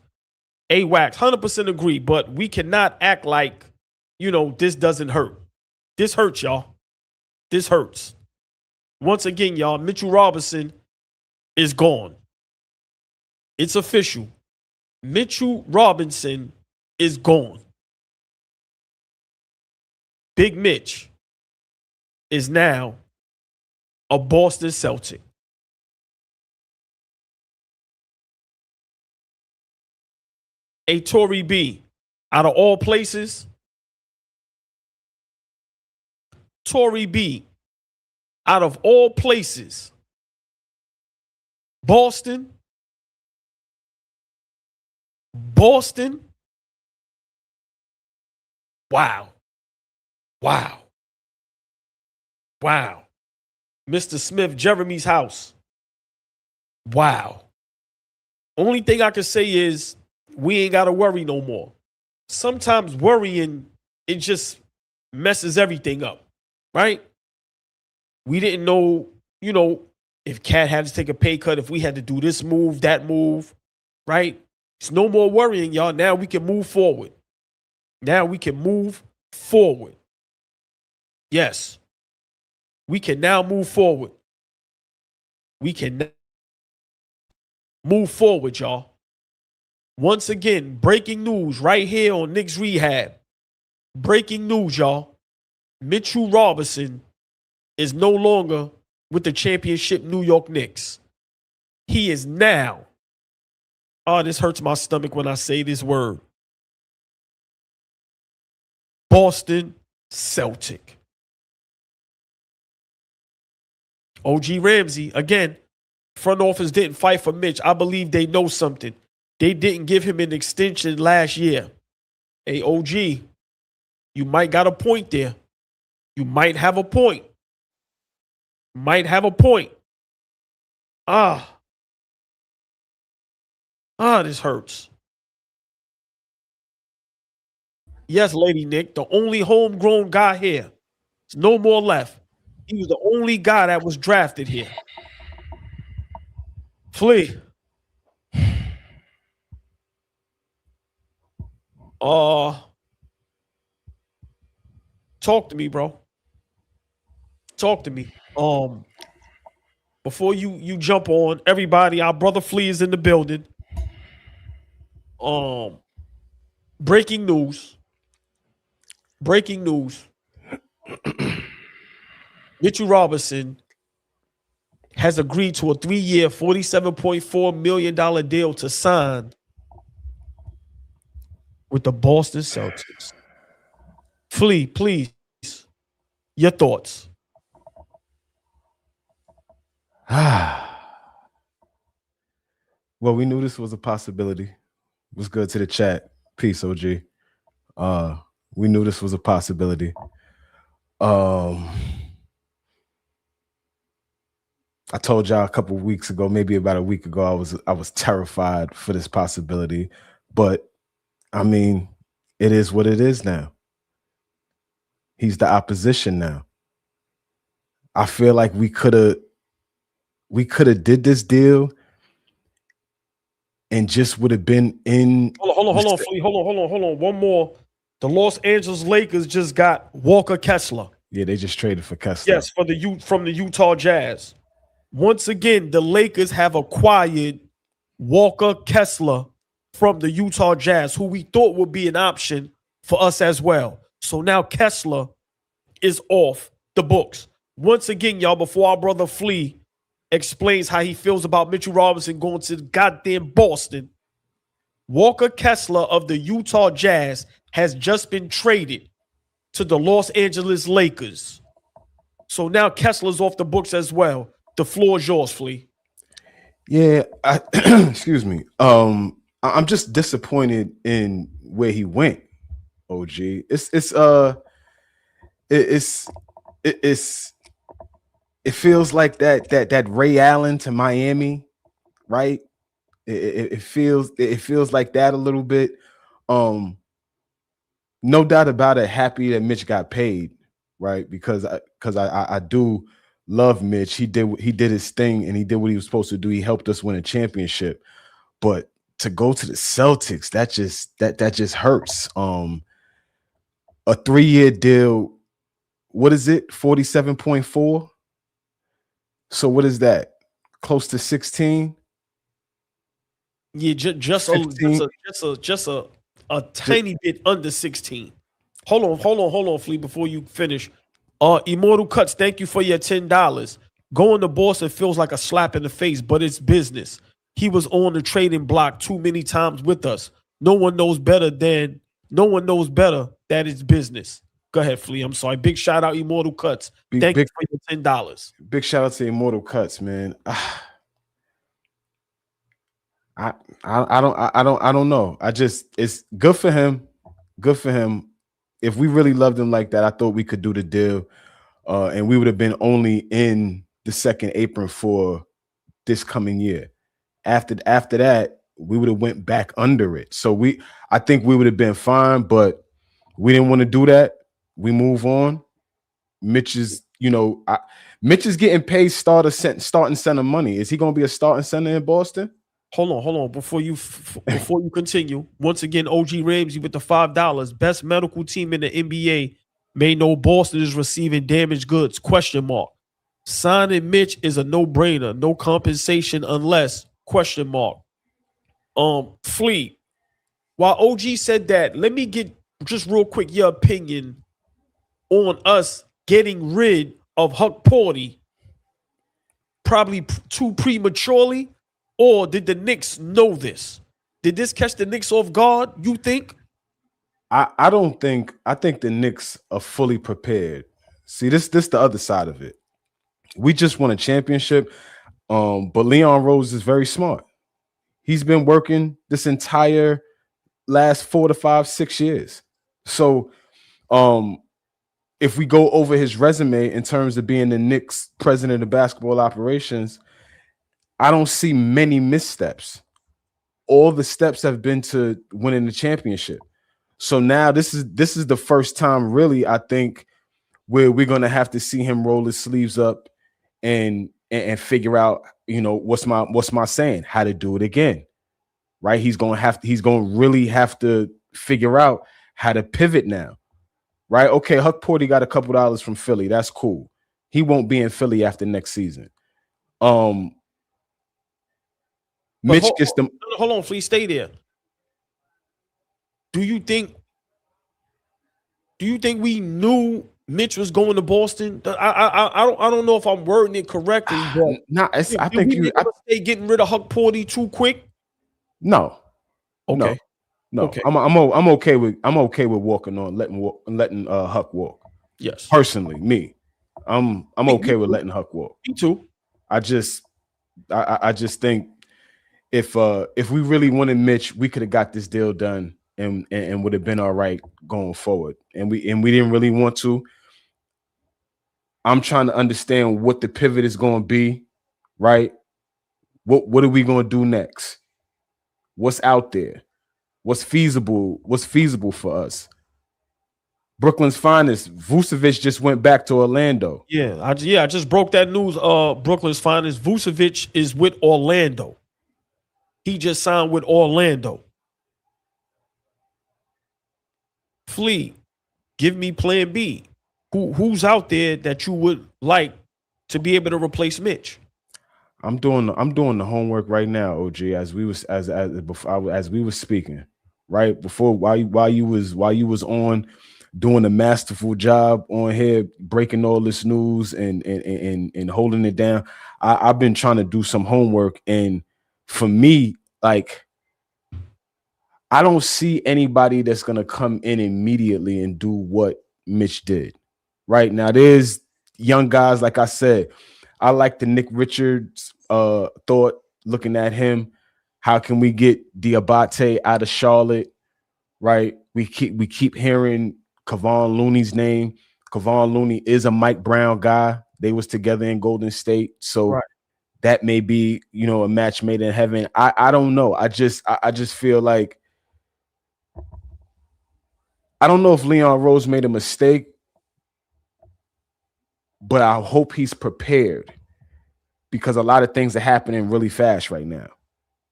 AWAX, 100% agree, but we cannot act like, this doesn't hurt. This hurts, y'all. This hurts. Once again, y'all, Mitchell Robinson is gone. It's official. Mitchell Robinson is gone. Big Mitch is now a Boston Celtic. A Tory B, out of all places, Tory B out of all places, Boston. Wow. Wow. Wow. Mr. Smith, Jeremy's house. Wow. Only thing I can say is we ain't got to worry no more. Sometimes worrying, it just messes everything up, right? We didn't know, if Cat had to take a pay cut, if we had to do this move, that move, right? It's no more worrying, y'all. Now we can move forward. Yes. We can now move forward. We can move forward, y'all. Once again, breaking news right here on Knicks Rehab. Breaking news, y'all. Mitchell Robinson is no longer with the championship New York Knicks. He is now, this hurts my stomach when I say this word, Boston Celtic. OG Ramsey, again, front office didn't fight for Mitch. I believe they know something. They didn't give him an extension last year. Hey, OG, you might got a point there. You might have a point. This hurts. Yes, Lady Nick, the only homegrown guy here. There's no more left. He was the only guy that was drafted here. Flea. Talk to me, bro. Talk to me. Before you jump on, everybody, our brother Flea is in the building. Breaking news. Mitchell Robinson has agreed to a 3-year, $47.4 million deal to sign with the Boston Celtics. Flea, please, your thoughts. Well, we knew this was a possibility. What's good to the chat? Peace, OG. We knew this was a possibility. I told y'all a couple of weeks ago, maybe about a week ago, I was terrified for this possibility. But I mean, it is what it is now. He's the opposition now. I feel like we could have did this deal and just would have been in. Hold on, Flea. Hold on. One more. The Los Angeles Lakers just got Walker Kessler. Yeah, they just traded for Kessler. Yes, from the Utah Jazz. Once again, the Lakers have acquired Walker Kessler from the Utah Jazz, who we thought would be an option for us as well. So now Kessler is off the books. Once again, y'all, before our brother Flea explains how he feels about Mitchell Robinson going to goddamn Boston, Walker Kessler of the Utah Jazz has just been traded to the Los Angeles Lakers. So now Kessler's off the books as well. The floor is yours, Flea. Yeah, excuse me. I'm just disappointed in where he went. OG, it feels like that Ray Allen to Miami, right? It feels like that a little bit. No doubt about it. Happy that Mitch got paid, right? Because I do love Mitch. He did his thing and he did what he was supposed to do. He helped us win a championship. But to go to the Celtics, that just hurts. A 3-year deal. What is it? 47.4. So what is that? Close to 16? Yeah, just a tiny bit under 16. Hold on, Flea, before you finish. Immortal Cuts, thank you for your $10. Going to Boston feels like a slap in the face, but it's business. He was on the trading block too many times with us. No one knows better that it's business. Go ahead, Flea. I'm sorry. Big shout out, Immortal Cuts. Thank you for your $10. Big shout out to Immortal Cuts, man. I don't know. It's good for him. Good for him. If we really loved him like that, I thought we could do the deal, and we would have been only in the second apron for this coming year. After that, we would have went back under it. So I think we would have been fine, but we didn't want to do that. We move on. Mitch is, Mitch is getting paid starting center money. Is he going to be a starting center in Boston? Hold on. Before you continue, once again, OG Ramsey with the $5. Best medical team in the NBA may know Boston is receiving damaged goods? ? Signing Mitch is a no-brainer. No compensation unless ? Flea. While OG said that, let me get just real quick your opinion on us getting rid of Huck Porty probably too prematurely, or did the Knicks know this? Did this catch the Knicks off guard, you think? I don't think. I think the Knicks are fully prepared. See, this the other side of it. We just won a championship, but Leon Rose is very smart. He's been working this entire last 4 to 5, 6 years. So, if we go over his resume in terms of being the Knicks president of basketball operations, I don't see many missteps. All the steps have been to winning the championship. So now this is the first time, really, I think, where we're gonna have to see him roll his sleeves up and figure out, what's my saying, how to do it again, right? He's gonna really have to figure out how to pivot now, right? Okay, Huck Porty got a couple dollars from Philly. That's cool. He won't be in Philly after next season. Mitch gets them. Hold on, please stay there. Do you think we knew Mitch was going to Boston? I don't know if I'm wording it correctly, but I think you stay getting rid of Huck Porty too quick. No. Okay. No. Okay. I'm okay with walking on, letting Huck walk. Yes. Personally, me. I'm okay with letting Huck walk. Me too. I just think if we really wanted Mitch, we could have got this deal done and would have been all right going forward. And we didn't really want to. I'm trying to understand what the pivot is going to be, right? What are we going to do next? What's out there? What's feasible for us? Brooklyn's finest, Vucevic just went back to Orlando. Yeah, I just broke that news. Brooklyn's finest, Vucevic is with Orlando. He just signed with Orlando. Flea, give me plan B. Who's out there that you would like to be able to replace Mitch? I'm doing the homework right now, OG, as we were speaking, right before while you was on doing a masterful job on here breaking all this news and holding it down. I've been trying to do some homework, and for me, like, I don't see anybody that's gonna come in immediately and do what Mitch did. Right now, there's young guys, like I said. I like the Nick Richards thought, looking at him. How can we get Diabate out of Charlotte? Right? We keep hearing Kevon Looney's name. Kevon Looney is a Mike Brown guy. They was together in Golden State. So that may be, a match made in heaven. I don't know. I just feel like I don't know if Leon Rose made a mistake, but I hope he's prepared, because a lot of things are happening really fast right now.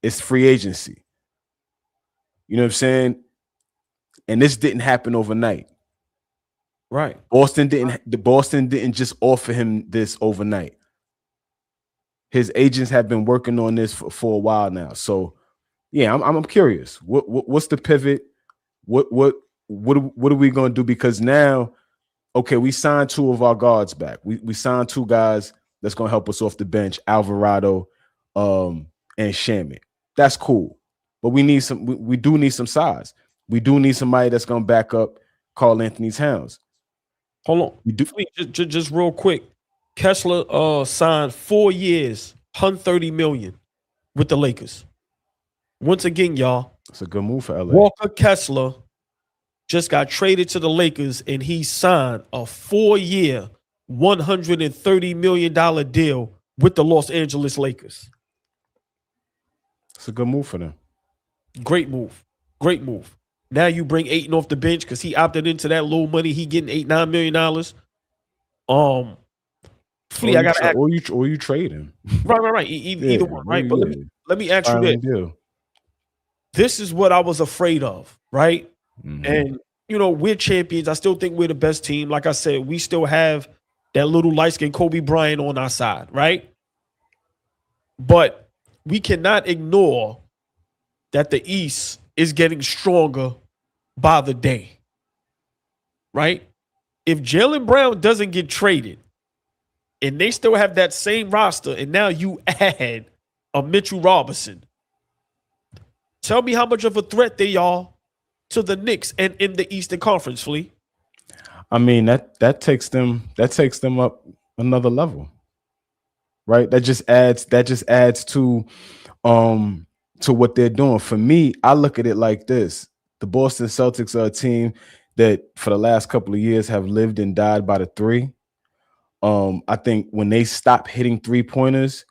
It's free agency. You know what I'm saying? And this didn't happen overnight. Right. Boston didn't just offer him this overnight. His agents have been working on this for a while now. So yeah, I'm curious. What's the pivot? What are we gonna do? Because now, okay, we signed 2 of our guards back. We signed 2 guys that's gonna help us off the bench, Alvarado and Shamit. That's cool. But we need we do need some size. We do need somebody that's gonna back up Karl Anthony Towns. Hold on. You do. Just real quick. Kessler signed 4 years, $130 million with the Lakers. Once again, y'all, It's a good move for LA. Walker Kessler just got traded to the Lakers and he signed a 4-year, $130 million deal with the Los Angeles Lakers. It's a good move for them. Great move. Great move. Now you bring Ayton off the bench because he opted into that low money. He getting $8-9 million. Flea, I gotta ask. Or you trade him. Right. Either one, right? But let me ask you this. Deal. This is what I was afraid of, right? Mm-hmm. And we're champions. I still think we're the best team. Like I said, we still have that little light-skinned Kobe Bryant on our side, right? But we cannot ignore that the East is getting stronger by the day, right? If Jaylen Brown doesn't get traded and they still have that same roster and now you add a Mitchell Robinson, tell me how much of a threat they are to the Knicks and in the Eastern Conference, Flea. I mean, that takes them up another level, right? That just adds to what they're doing. For me, I look at it like this: the Boston Celtics are a team that for the last couple of years have lived and died by the three. I think when they stop hitting 3-pointers,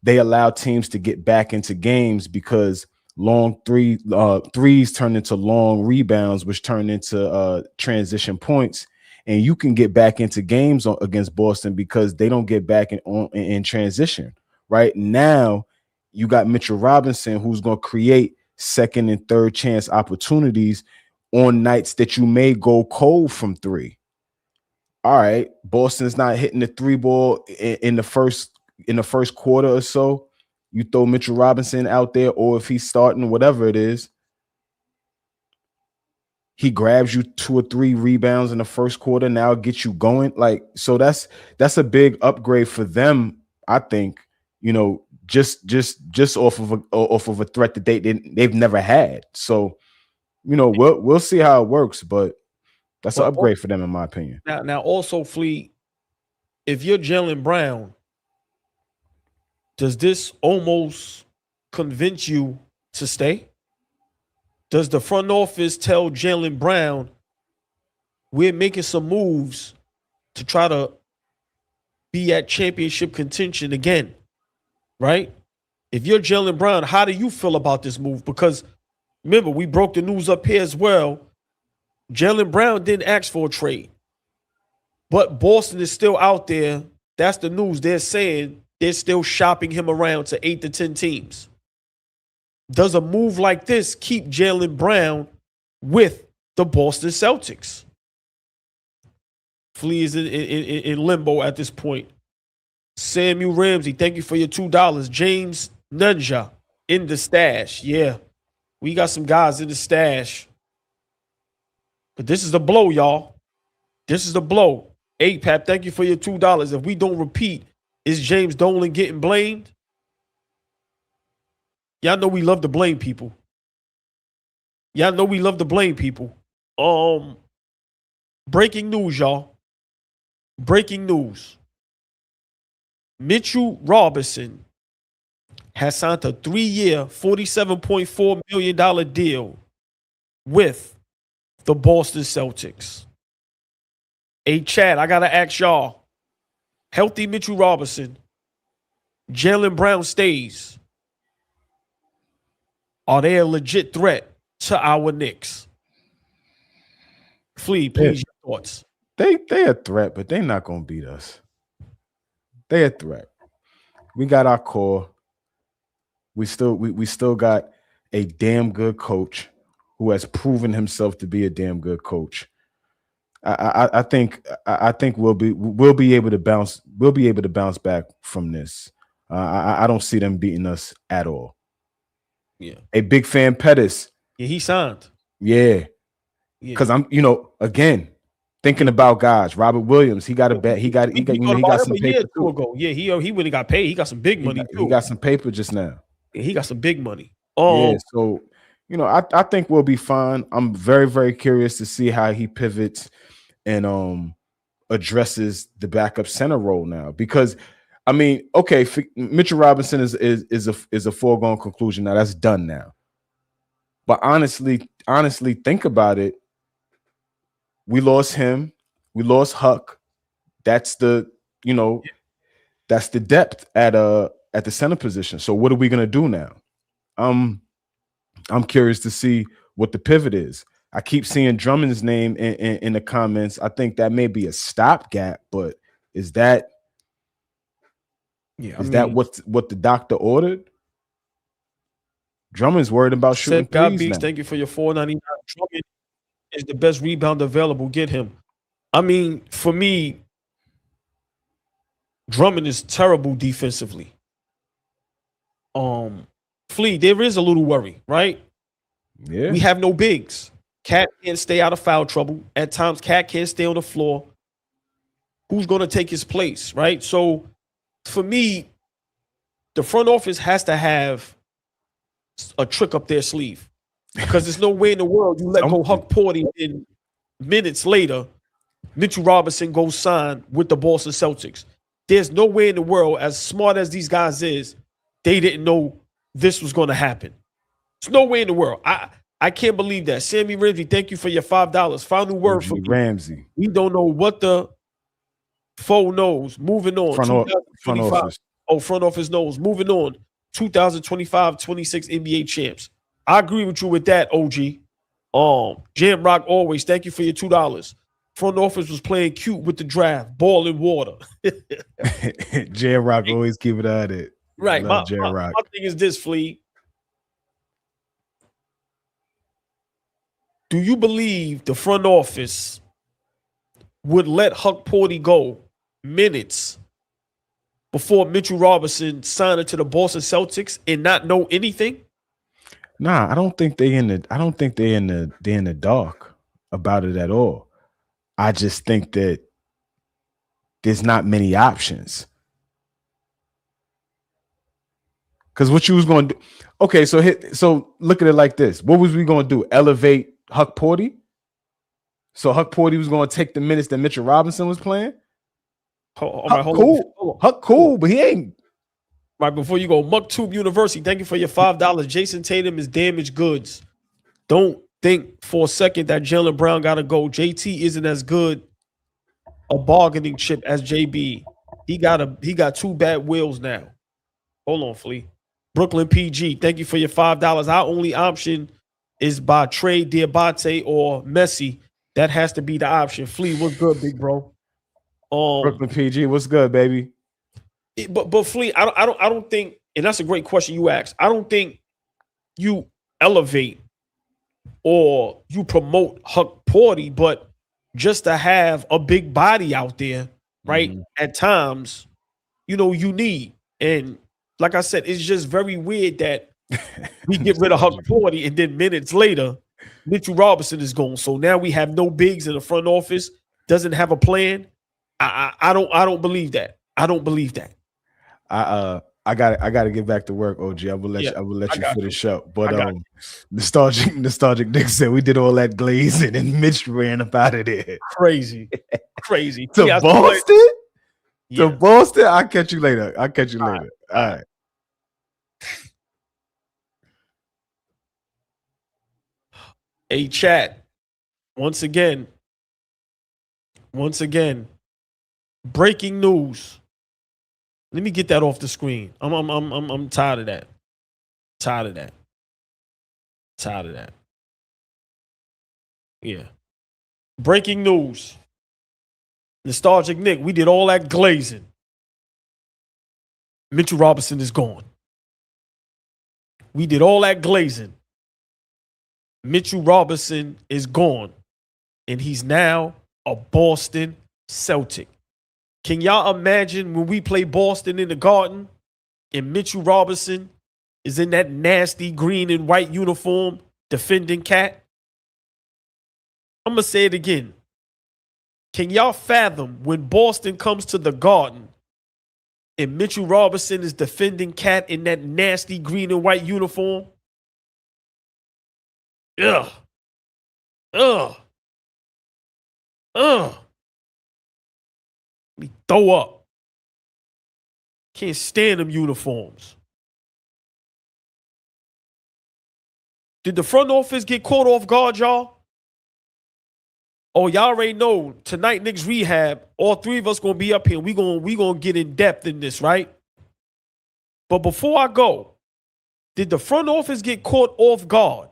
they allow teams to get back into games because long threes turn into long rebounds, which turn into transition points, and you can get back into games against Boston because they don't get back in transition. Right now, you got Mitchell Robinson, who's going to create second and third chance opportunities on nights that you may go cold from three. All right, Boston's not hitting the three ball in the first quarter or so. You throw Mitchell Robinson out there, or if he's starting, whatever it is, he grabs you 2 or 3 rebounds in the first quarter. Now gets you going. So that's a big upgrade for them. I think, just off of a threat that they've never had. So, we'll see how it works, but that's an upgrade for them, in my opinion. Now also, Flea, if you're Jaylen Brown, does this almost convince you to stay? Does the front office tell Jaylen Brown, we're making some moves to try to be at championship contention again, right? If you're Jaylen Brown, how do you feel about this move? Because remember, we broke the news up here as well. Jaylen Brown didn't ask for a trade, but Boston is still out there. That's the news. They're saying they're still shopping him around to 8 to 10 teams. Does a move like this keep Jaylen Brown with the Boston Celtics? Flea is in limbo at this point. Samuel Ramsey, thank you for your $2. James Nunja in the stash. Yeah, we got some guys in the stash. But this is the blow, y'all. This is the blow. APAP, thank you for your $2. If we don't repeat, is James Dolan getting blamed? Y'all know we love to blame people. Breaking news, y'all. Breaking news. Mitchell Robinson has signed a 3-year, $47.4 million deal with the Boston Celtics. Hey, Chad, I got to ask y'all. Healthy Mitchell Robinson, Jaylen Brown stays. Are they a legit threat to our Knicks? Flea, please, your thoughts. They a threat, but they're not going to beat us. They a threat. We got our core. We still got a damn good coach who has proven himself to be a damn good coach. I think we'll be able to bounce. We'll be able to bounce back from this. I don't see them beating us at all. Yeah. A big fan Pettis. Yeah, he signed. Yeah. Because I'm, again, thinking about guys. Robert Williams, he got a bet. He got some paper too. Ago. Yeah, he really got paid. He got some big money too. He got some paper just now. Yeah, he got some big money. Yeah, so I think we'll be fine. I'm very, very curious to see how he pivots and addresses the backup center role now. Because I mean, okay, Mitchell Robinson is a foregone conclusion now. That's done now. But honestly, think about it. We lost him. We lost Huck. That's the that's the depth at the center position. So what are we gonna do now? I'm curious to see what the pivot is. I keep seeing Drummond's name in the comments. I think that may be a stopgap, but is that that what the doctor ordered? Drummond's worried about shooting God threes Beats, now. thank you for your $4.99. Drummond is the best rebounder available. Get him. I mean, for me, Drummond is terrible defensively. Flea, there is a little worry, right? Yeah. We have no bigs. Cat can't stay out of foul trouble. At times, Cat can't stay on the floor. Who's going to take his place, right? So, for me, the front office has to have a trick up their sleeve, because there's no way in the world you let go Huck Porty in minutes later. Mitchell Robinson goes sign with the Boston Celtics. There's no way in the world, as smart as these guys is, they didn't know this was going to happen. There's no way in the world. I can't believe that. Sammy Ramsey, thank you for your $5. Final word from Ramsey. We don't know what the foe knows. Moving on. Front office. Oh, front office knows. Moving on. 2025-26 NBA champs. I agree with you with that, OG. Jam Rock always. Thank you for your $2. Front office was playing cute with the draft. Ball and water. Jam Rock always keep it at it. Right. My Rock. my thing is this, Flea. Do you believe the front office would let Huck Porty go minutes before Mitchell Robinson signed it to the Boston Celtics and not know anything? Nah, I don't think they're in the dark about it at all. I just think that there's not many options. Because what you was going to do? Okay, so look at it like this. What was we going to do? Elevate Huck Porty? So Huck Porty was going to take the minutes that Mitchell Robinson was playing? Huck cool, but he ain't. Right, before you go, MuckTube University, thank you for your $5. Jason Tatum is damaged goods. Don't think for a second that Jaylen Brown got to go. JT isn't as good a bargaining chip as JB. He got two bad wheels now. Hold on, Flea. Brooklyn PG, thank you for your $5. Our only option is by trade Diabate or Messi. That has to be the option. Flea, what's good, big bro? Brooklyn PG, what's good, baby? But Flea, I don't think, and that's a great question you asked. I don't think you elevate or you promote Huck Porty, but just to have a big body out there, right? Mm-hmm. At times, you need. And like I said, it's just very weird that we get rid of Huck Porty and then minutes later, Mitchell Robinson is gone. So now we have no bigs in the front office, doesn't have a plan. I don't believe that. I don't believe that. I gotta get back to work, OG. I will let you finish up. But nostalgic Nick said we did all that glazing and Mitch ran up out of there. Crazy. To Boston? Yeah. To Boston? I'll catch you later. All right. Hey, chat. Once again, breaking news. Let me get that off the screen. I'm tired of that. Tired of that. Yeah. Breaking news. Nostalgic Nick, we did all that glazing. Mitchell Robinson is gone. We did all that glazing. Mitchell Robinson is gone. And he's now a Boston Celtic. Can y'all imagine when we play Boston in the Garden and Mitchell Robinson is in that nasty green and white uniform defending Cat? I'm going to say it again. Can y'all fathom when Boston comes to the Garden and Mitchell Robinson is defending Cat in that nasty green and white uniform? Ugh. Me throw up. Can't stand them uniforms. Did the front office get caught off guard, y'all? Oh, y'all already know tonight, Knicks rehab. All three of us gonna be up here. We gonna get in depth in this, right? But before I go, did the front office get caught off guard?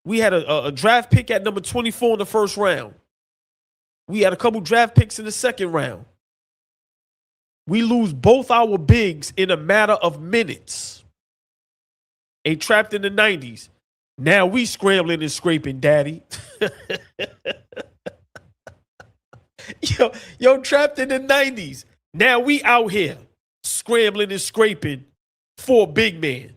We had a draft pick at number 24 in the first round. We had a couple draft picks in the second round. We lose both our bigs in a matter of minutes. A trapped in the 90s. Now we scrambling and scraping, daddy. yo, trapped in the 90s. Now we out here scrambling and scraping for a big man.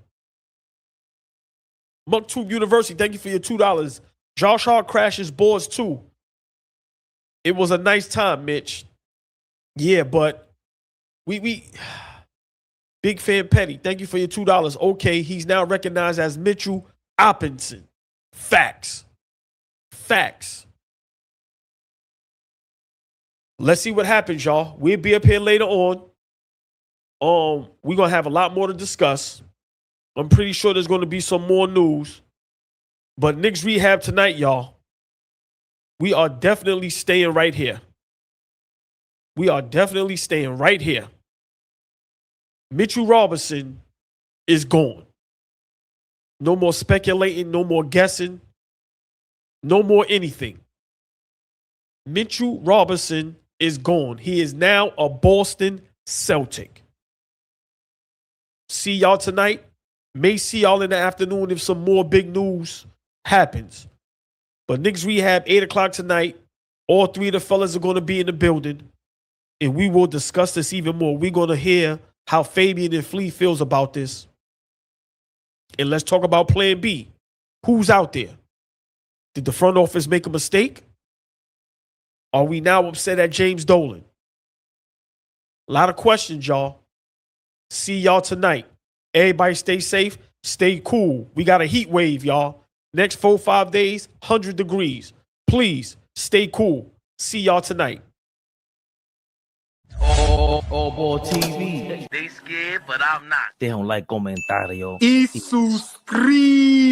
Muktoub University, thank you for your $2. Josh Hart crashes boards too. It was a nice time, Mitch. Yeah, but we Big Fan Petty, thank you for your $2. Okay, he's now recognized as Mitchell Oppinson. Facts. Let's see what happens, y'all. We'll be up here later on. We're gonna have a lot more to discuss. I'm pretty sure there's gonna be some more news. But Knicks rehab tonight, y'all. We are definitely staying right here. Mitchell Robinson is gone. No more speculating, no more guessing, no more anything. Mitchell Robinson is gone. He is now a Boston Celtic. See y'all tonight. May see y'all in the afternoon if some more big news happens. But Knicks rehab, 8 o'clock tonight. All three of the fellas are going to be in the building. And we will discuss this even more. We're going to hear how Fabian and Flea feels about this. And let's talk about plan B. Who's out there? Did the front office make a mistake? Are we now upset at James Dolan? A lot of questions, y'all. See y'all tonight. Everybody stay safe. Stay cool. We got a heat wave, y'all. Next 4-5 days, 100 degrees. Please stay cool. See y'all tonight. Oh, boy, TV. They scared, but I'm not. They don't like comentario. Y suscribe.